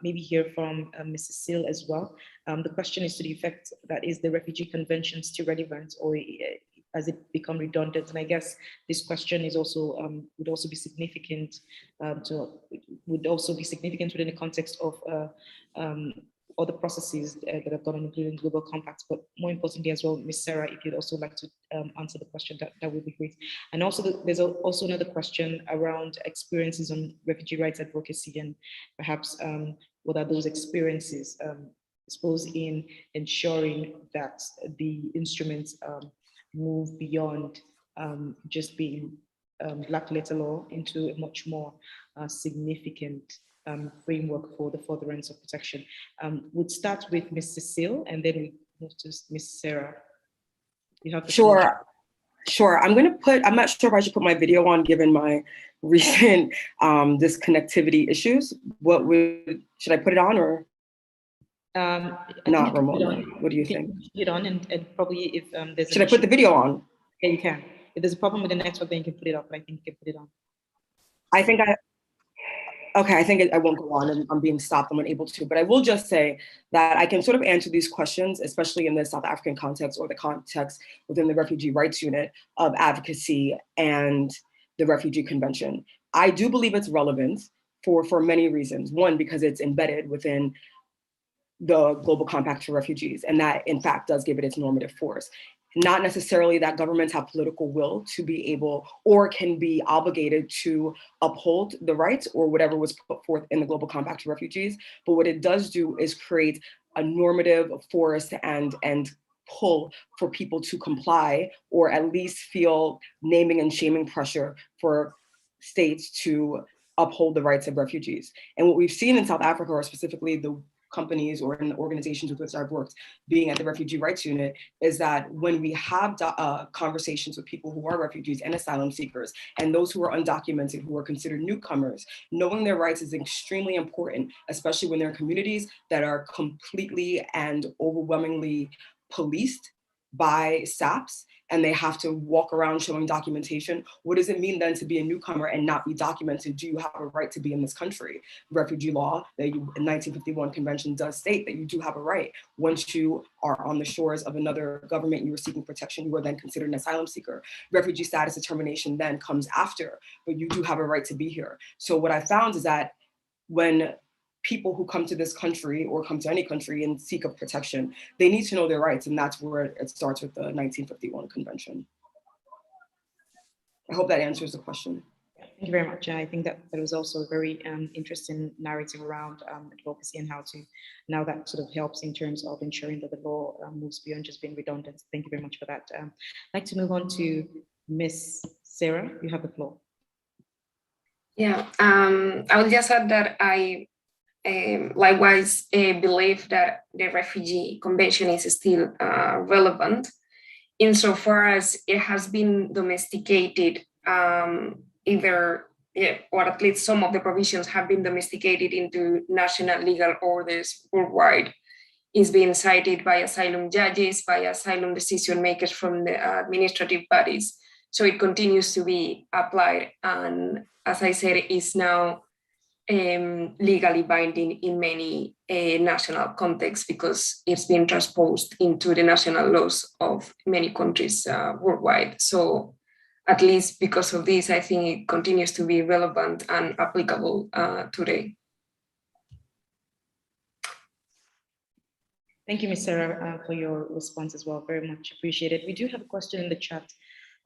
maybe hear from Mrs. Seal as well. The question is to the effect that, is the Refugee Convention still relevant, or has it become redundant? And I guess this question is also would also be significant within the context of other processes that have gone on, including global compacts. But more importantly as well, Ms. Sarah, if you'd also like to answer the question, that would be great. And also there's also another question around experiences on refugee rights advocacy, and perhaps what are those experiences, I suppose, in ensuring that the instruments move beyond just being black letter law into a much more significant framework for the furtherance of protection. We'll start with Ms. Cecile, and then we move to Ms. Sarah. You have the Sure. I'm not sure if I should put my video on given my recent disconnectivity issues. Should I put it on or? Not remotely. What do you think? Put it on, and probably if there's. Should I put the video on? Yeah, you can. If there's a problem with the network, then you can put it up. But I think you can put it on. I think I won't go on, and I'm being stopped. I'm unable to, but I will just say that I can sort of answer these questions, especially in the South African context or the context within the Refugee Rights Unit of advocacy and the Refugee Convention. I do believe it's relevant for many reasons. One, because it's embedded within the Global Compact for Refugees, and that in fact does give it its normative force. Not necessarily that governments have political will to be able or can be obligated to uphold the rights or whatever was put forth in the Global Compact for Refugees, but what it does do is create a normative force and pull for people to comply, or at least feel naming and shaming pressure for states to uphold the rights of refugees. And what we've seen in South Africa, or specifically the companies or in the organizations with which I've worked, being at the Refugee Rights Unit, is that when we have conversations with people who are refugees and asylum seekers and those who are undocumented, who are considered newcomers, knowing their rights is extremely important, especially when they're in communities that are completely and overwhelmingly policed by SAPs, and they have to walk around showing documentation. What does it mean then to be a newcomer and not be documented? Do you have a right to be in this country? Refugee law, the 1951 convention does state that you do have a right. Once you are on the shores of another government, you are seeking protection, you are then considered an asylum seeker. Refugee status determination then comes after, but you do have a right to be here. So what I found is that when people who come to this country or come to any country and seek a protection, they need to know their rights. And that's where it starts with the 1951 convention. I hope that answers the question. Thank you very much. I think that there was also a very interesting narrative around advocacy and how to, now that sort of helps in terms of ensuring that the law moves beyond just being redundant. Thank you very much for that. I'd like to move on to Miss Sarah. You have the floor. Yeah, I will just add that I likewise believe that the Refugee Convention is still relevant insofar as it has been domesticated, or at least some of the provisions have been domesticated into national legal orders worldwide. It's being cited by asylum judges, by asylum decision makers from the administrative bodies. So it continues to be applied, and as I said, it is now legally binding in many national contexts because it's been transposed into the national laws of many countries worldwide. So at least because of this, I think it continues to be relevant and applicable today. Thank you, Ms. Sarah, for your response as well. Very much appreciated. We do have a question in the chat,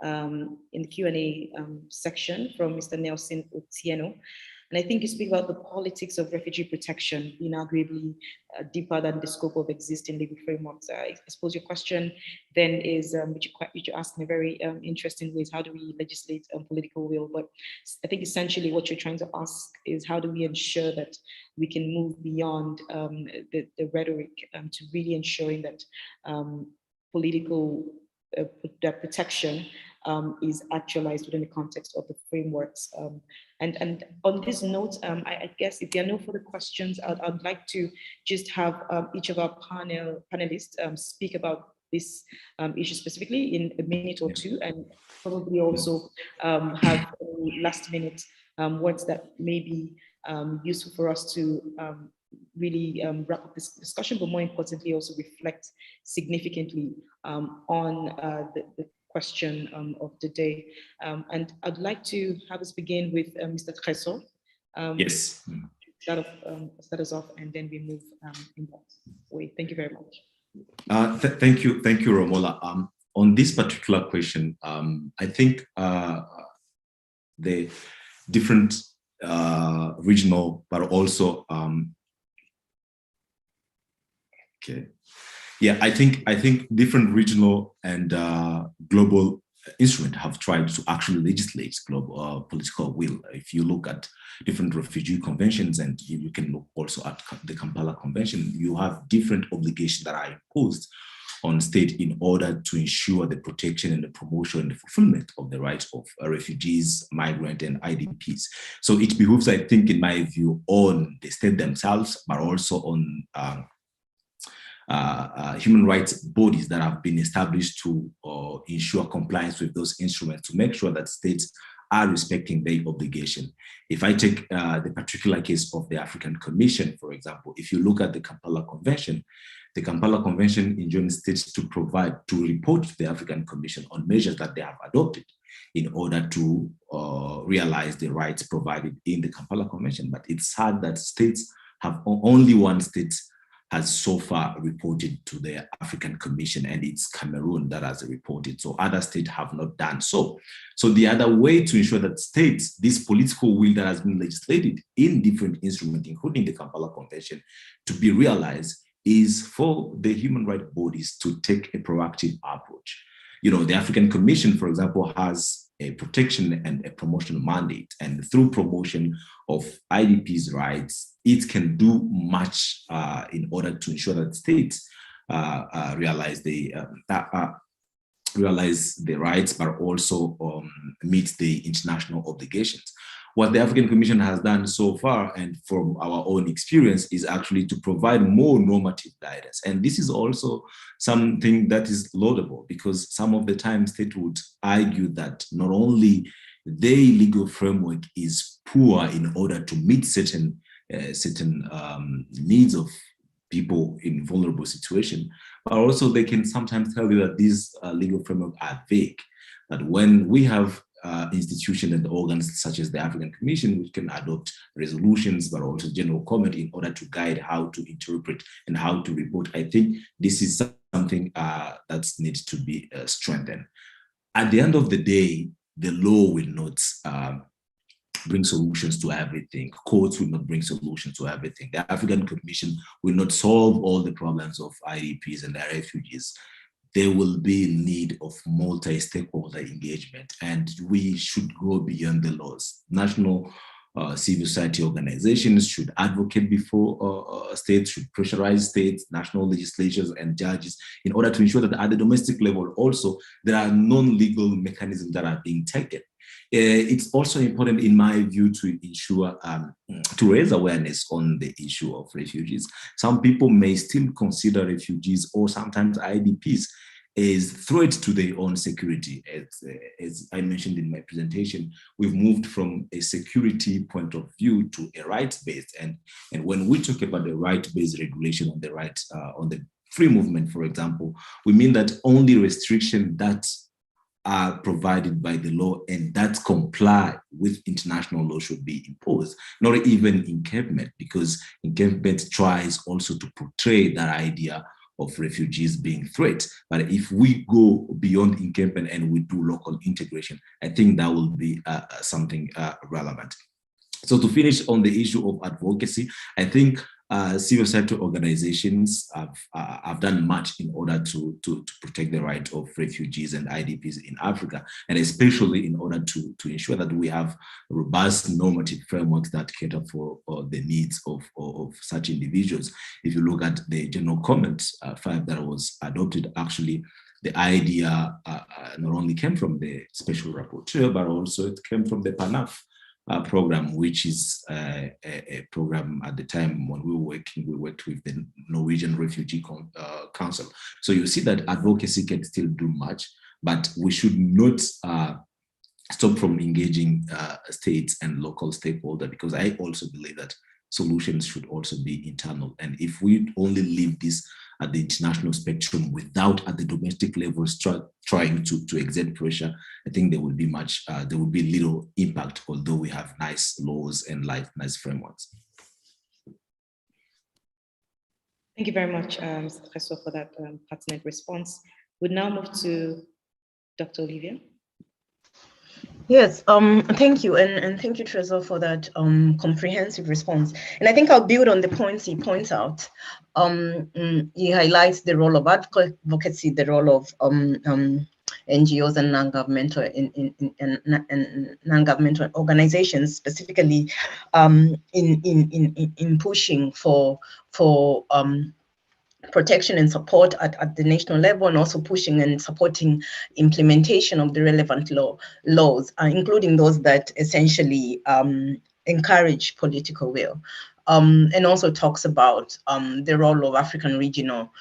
in the Q&A section from Mr. Nelson Otieno. And I think you speak about the politics of refugee protection being arguably deeper than the scope of existing legal frameworks. I suppose your question then is, which you ask in a very interesting ways, how do we legislate political will? But I think essentially what you're trying to ask is how do we ensure that we can move beyond the rhetoric to really ensuring that political protection is actualized within the context of the frameworks. And on this note, I guess if there are no further questions, I'd like to just have each of our panelists speak about this issue specifically in a minute or two, and probably also have last minute words that may be useful for us to really wrap up this discussion, but more importantly also reflect significantly on the question of the day. And I'd like to have us begin with Mr. Tresor. Yes. Start us off, and then we move in that way. Thank you very much. Thank you, Romola. On this particular question, I think the different regional, but also I think different regional and global instruments have tried to actually legislate global political will. If you look at different refugee conventions, and you can look also at the Kampala Convention, you have different obligations that are imposed on state in order to ensure the protection and the promotion and the fulfillment of the rights of refugees, migrants, and IDPs. So it behooves, I think, in my view, on the state themselves, but also on human rights bodies that have been established to ensure compliance with those instruments, to make sure that states are respecting their obligation. If I take the particular case of the African Commission, for example, if you look at the Kampala Convention enjoins states to report to the African Commission on measures that they have adopted in order to realize the rights provided in the Kampala Convention. But it's sad that states have only one state has so far reported to the African Commission, and it's Cameroon that has reported. So other states have not done so. So the other way to ensure that states, this political will that has been legislated in different instruments, including the Kampala Convention, to be realized is for the human rights bodies to take a proactive approach. You know, the African Commission, for example, has a protection and a promotional mandate. And through promotion of IDPs' rights, it can do much in order to ensure that states realize the rights, but also meet the international obligations. What the African Commission has done so far, and from our own experience, is actually to provide more normative guidance. And this is also something that is laudable, because some of the time states would argue that not only their legal framework is poor in order to meet certain needs of people in vulnerable situation, but also they can sometimes tell you that these legal frameworks are vague. That when we have institutions and organs such as the African Commission, which can adopt resolutions, but also general comment in order to guide how to interpret and how to report, I think this is something that needs to be strengthened. At the end of the day, the law will not bring solutions to everything. Courts will not bring solutions to everything. The African Commission will not solve all the problems of IDPs and their refugees. There will be need of multi-stakeholder engagement, and we should go beyond the laws. National civil society organizations should advocate before states, should pressurize states, national legislatures and judges in order to ensure that at the domestic level also there are non-legal mechanisms that are being taken. It's also important, in my view, to ensure, to raise awareness on the issue of refugees. Some people may still consider refugees or sometimes IDPs as threat to their own security. As I mentioned in my presentation, we've moved from a security point of view to a rights-based. And when we talk about the right-based regulation on the right, on the free movement, for example, we mean that only restriction that are provided by the law and that comply with international law should be imposed, not even encampment, because encampment tries also to portray that idea of refugees being threats. But if we go beyond encampment and we do local integration, I think that will be something relevant. So to finish on the issue of advocacy, I think civil society organizations have done much in order to protect the right of refugees and IDPs in Africa, and especially in order to ensure that we have robust normative frameworks that cater for the needs of such individuals. If you look at the general comments 5 that was adopted, actually the idea not only came from the special rapporteur, but also it came from the PANAF program, which is a program at the time when we worked with the Norwegian Refugee Council. So you see that advocacy can still do much, but we should not stop from engaging states and local stakeholders, because I also believe that solutions should also be internal. And if we only leave this at the international spectrum without at the domestic level trying to exert pressure, I think there will be little impact, although we have nice laws and nice frameworks. Thank you very much, Mr. Treso, for that pertinent response. We'll now move to Dr. Olivia. Yes, thank you, and thank you, Treso, for that comprehensive response. And I think I'll build on the points he points out. He highlights the role of advocacy, the role of NGOs and non-governmental organizations, specifically in pushing for protection and support at the national level, and also pushing and supporting implementation of the relevant laws, including those that essentially encourage political will. And also talks about the role of African regional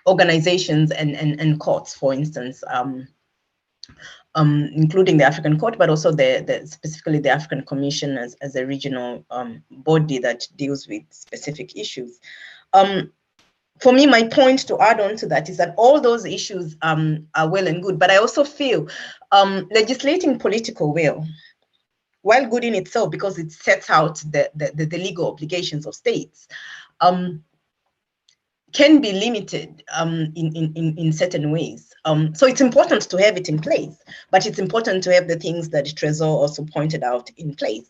organizations and courts, for instance, including the African Court, but also specifically the African Commission as a regional body that deals with specific issues. For me, my point to add on to that is that all those issues are well and good, but I also feel legislating political will, while good in itself because it sets out the legal obligations of states, can be limited in certain ways. So it's important to have it in place, but it's important to have the things that Treso also pointed out in place.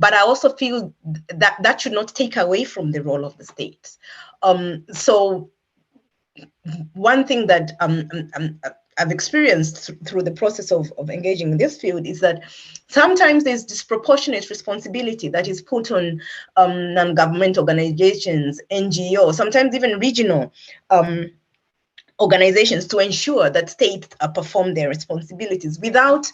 But I also feel that should not take away from the role of the state. So one thing that I've experienced through the process of engaging in this field is that sometimes there's disproportionate responsibility that is put on non-government organizations, NGOs, sometimes even regional organizations to ensure that states perform their responsibilities without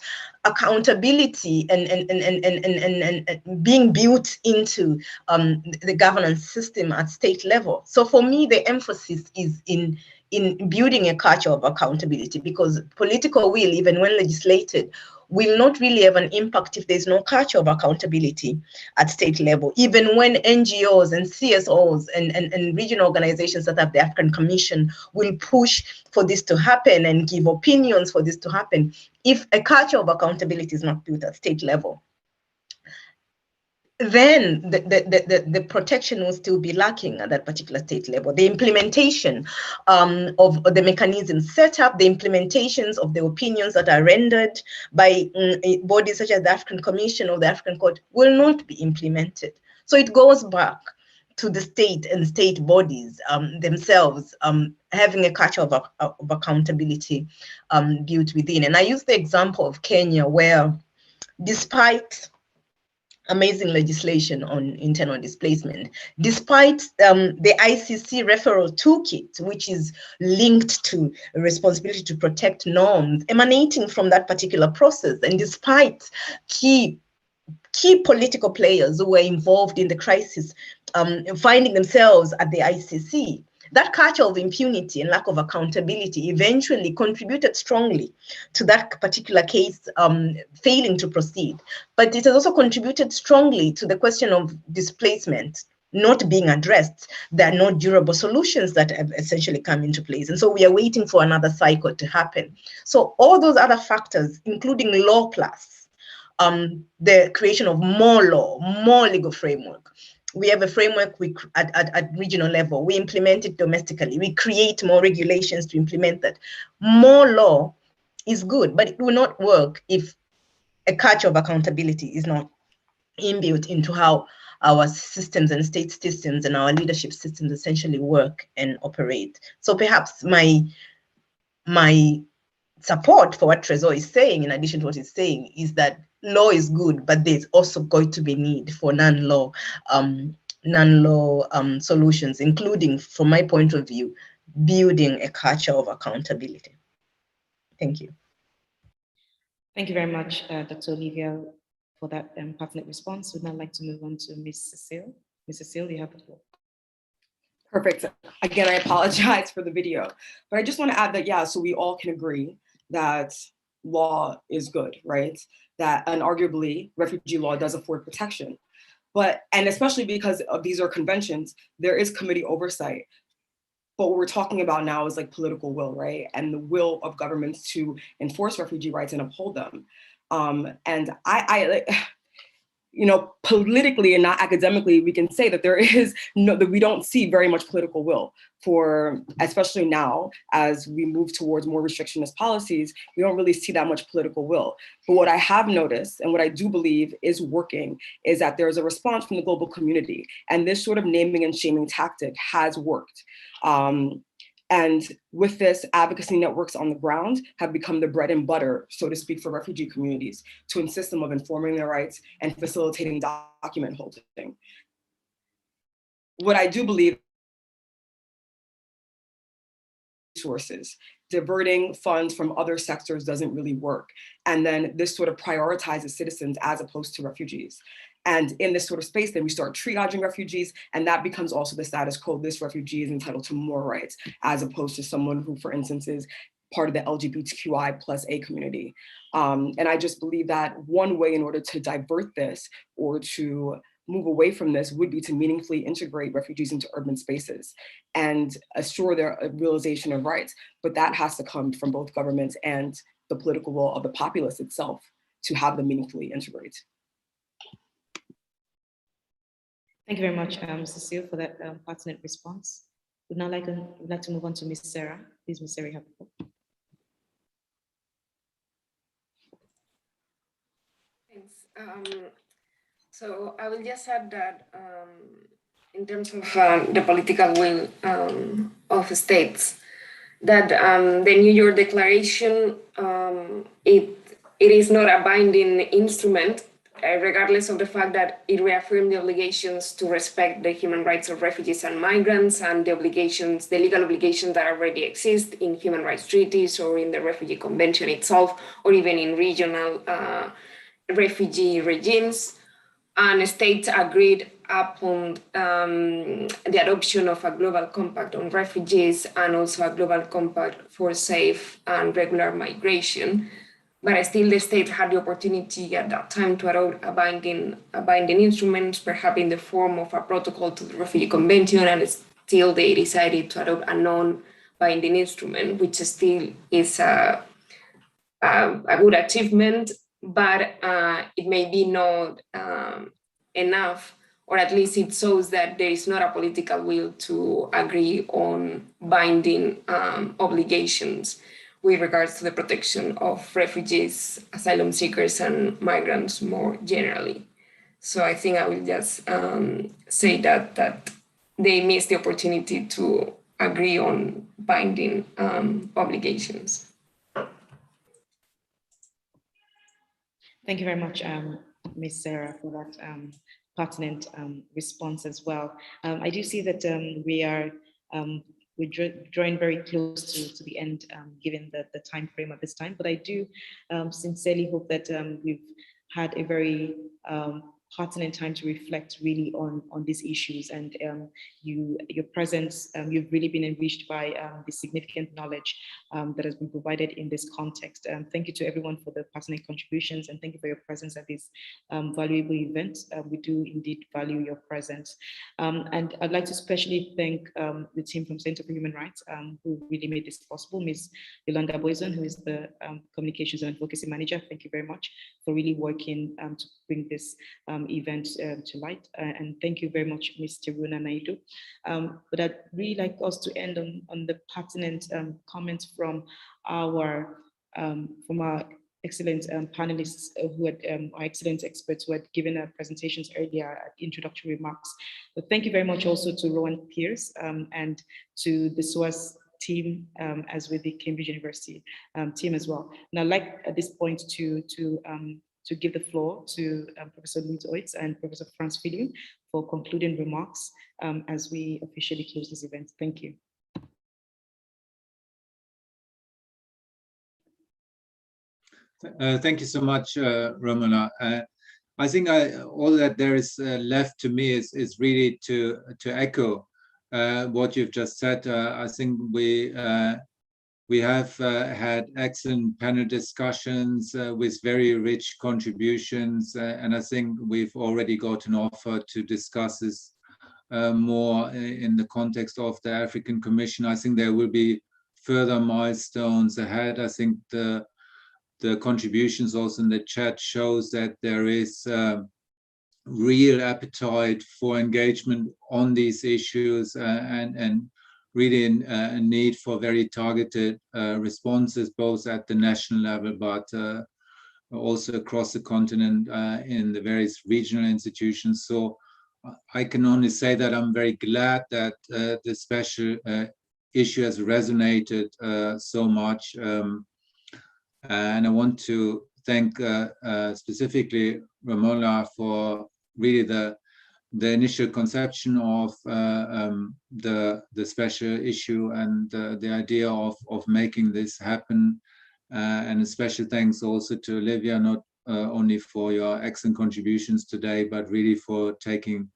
accountability and being built into the governance system at state level. So for me, the emphasis is in building a culture of accountability, because political will, even when legislated, will not really have an impact if there's no culture of accountability at state level. Even when NGOs and CSOs and regional organizations that have the African Commission will push for this to happen and give opinions for this to happen, if a culture of accountability is not built at state level, then the protection will still be lacking at that particular state level. The implementation of the mechanisms set up, the implementations of the opinions that are rendered by bodies such as the African Commission or the African Court will not be implemented. So it goes back to the state and state bodies themselves having a culture of accountability built within. And I use the example of Kenya, where despite amazing legislation on internal displacement, despite the ICC referral toolkit, which is linked to a responsibility to protect norms emanating from that particular process, and despite key political players who were involved in the crisis finding themselves at the ICC, that culture of impunity and lack of accountability eventually contributed strongly to that particular case failing to proceed. But it has also contributed strongly to the question of displacement not being addressed. There are no durable solutions that have essentially come into place. And so we are waiting for another cycle to happen. So all those other factors, including law plus, the creation of more law, more legal framework. We have a framework at regional level. We implement it domestically. We create more regulations to implement that. More law is good, but it will not work if a culture of accountability is not inbuilt into how our systems and state systems and our leadership systems essentially work and operate. So perhaps my support for what Trésor is saying, in addition to what he's saying, is that law is good, but there's also going to be need for non-law solutions, including, from my point of view, building a culture of accountability. Thank you. Thank you very much, Dr. Olivia, for that pertinent response. We'd now like to move on to Ms. Cecile. Ms. Cecile, you have the floor. Perfect. Again, I apologize for the video, but I just want to add that, yeah, so we all can agree that law is good, right? That unarguably refugee law does afford protection. But, and especially because of these are conventions, there is committee oversight. But what we're talking about now is like political will, right? And the will of governments to enforce refugee rights and uphold them. And I you know, politically and not academically, we can say that there is no, that we don't see very much political will for, especially now, as we move towards more restrictionist policies, we don't really see that much political will. But what I have noticed, and what I do believe is working, is that there's a response from the global community. And this sort of naming and shaming tactic has worked. And with this, advocacy networks on the ground have become the bread and butter, so to speak, for refugee communities to insist them of informing their rights and facilitating document holding. What I do believe, resources, diverting funds from other sectors doesn't really work. And then this sort of prioritizes citizens as opposed to refugees. And in this sort of space, then we start triaging refugees, and that becomes also the status quo. This refugee is entitled to more rights, as opposed to someone who, for instance, is part of the LGBTQI+A community. And I just believe that one way in order to divert this or to move away from this would be to meaningfully integrate refugees into urban spaces and assure their realization of rights. But that has to come from both governments and the political will of the populace itself to have them meaningfully integrate. Thank you very much, Cecile, for that pertinent response. We'd now like to move on to Ms. Sarah. Please, Ms. Sarah, you have the floor. Thanks. So I will just add that in terms of the political will of states, that the New York Declaration, it is not a binding instrument, regardless of the fact that it reaffirmed the obligations to respect the human rights of refugees and migrants and the obligations, the legal obligations that already exist in human rights treaties or in the Refugee Convention itself, or even in regional refugee regimes. And states agreed upon the adoption of a global compact on refugees and also a global compact for safe and regular migration. But still the state had the opportunity at that time to adopt a binding instrument, perhaps in the form of a protocol to the Refugee Convention, and still they decided to adopt a non-binding instrument, which still is a good achievement, but it may be not enough, or at least it shows that there is not a political will to agree on binding obligations with regards to the protection of refugees, asylum seekers, and migrants more generally. So I think I will just say that they missed the opportunity to agree on binding obligations. Thank you very much, Ms. Sarah, for that pertinent response as well. I do see that we're drawing very close to the end, given the time frame at this time, but I do sincerely hope that we've had a very pertinent time to reflect really on these issues, and your presence, you've really been enriched by the significant knowledge that has been provided in this context. Thank you to everyone for the pertinent contributions, and thank you for your presence at this valuable event. We do indeed value your presence. And I'd like to especially thank the team from Center for Human Rights who really made this possible. Ms. Yolanda Boyson, who is the Communications and Advocacy Manager. Thank you very much for really working to bring this event to light. And thank you very much, Ms. Teruna Naidu. But I'd really like us to end on the pertinent comments from our excellent panelists who had, our excellent experts who had given our presentations earlier at introductory remarks. But thank you very much also to Rowan Pierce and to the SOAS team, as with the Cambridge University team as well. And I'd like at this point to give the floor to Professor Lutz Oette and Professor Frans Viljoen for concluding remarks as we officially close this event. Thank you. Thank you so much, Romola. I think all that there is left to me is really to echo what you've just said. I think we have had excellent panel discussions with very rich contributions, and I think we've already got an offer to discuss this more in the context of the African Commission. I think there will be further milestones ahead. I think the contributions also in the chat shows that there is real appetite for engagement on these issues and really a need for very targeted responses, both at the national level, but also across the continent in the various regional institutions. So I can only say that I'm very glad that this special issue has resonated so much. And I want to thank specifically Romola for really the initial conception of the special issue and the idea of making this happen. And a special thanks also to Olivia, not only for your excellent contributions today, but really for taking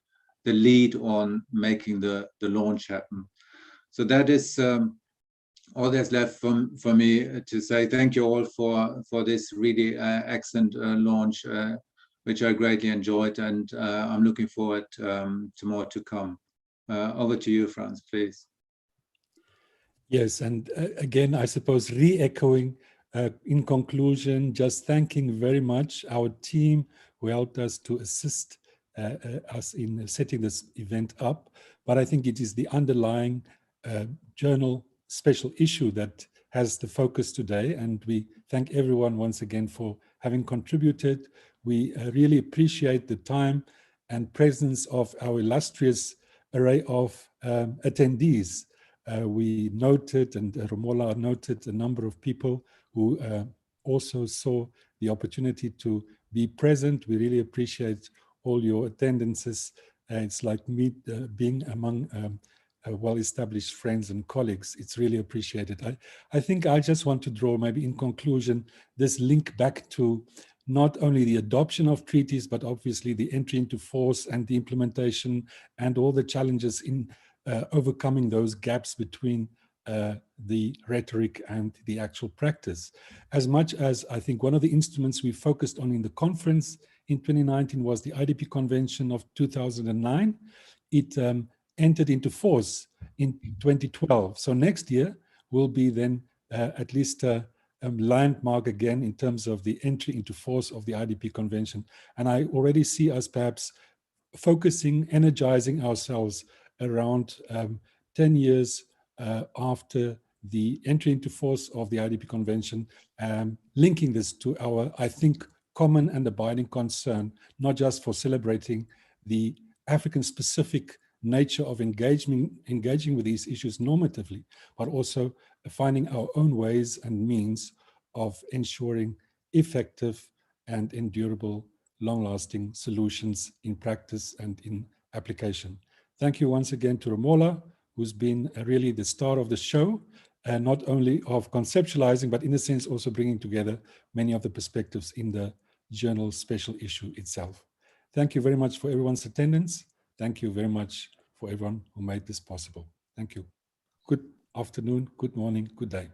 the lead on making the launch happen. So that is all that's left for me to say. Thank you all for this really excellent launch, which I greatly enjoyed, and I'm looking forward to more to come. Over to you, Frans, please. Yes, and again, I suppose re-echoing in conclusion, just thanking very much our team who helped us to assist us in setting this event up. But I think it is the underlying journal special issue that has the focus today, and we thank everyone once again for having contributed. We really appreciate the time and presence of our illustrious array of attendees We noted, and Romola noted, a number of people who also saw the opportunity to be present. We really appreciate all your attendances. It's like me being among well-established friends and colleagues. It's really appreciated. I think I just want to draw, maybe in conclusion, this link back to not only the adoption of treaties, but obviously the entry into force and the implementation and all the challenges in overcoming those gaps between the rhetoric and the actual practice. As much as I think one of the instruments we focused on in the conference in 2019 was the IDP Convention of 2009. It entered into force in 2012. So next year will be then at least a landmark again in terms of the entry into force of the IDP Convention. And I already see us perhaps focusing, energizing ourselves around 10 years after the entry into force of the IDP Convention, linking this to our, I think, common and abiding concern, not just for celebrating the African-specific nature of engaging with these issues normatively, but also finding our own ways and means of ensuring effective and endurable, long-lasting solutions in practice and in application. Thank you once again to Romola, who's been really the star of the show, and not only of conceptualizing, but in a sense also bringing together many of the perspectives in the journal special issue itself. Thank you very much for everyone's attendance. Thank you very much for everyone who made this possible. Thank you. Good afternoon, good morning, good day.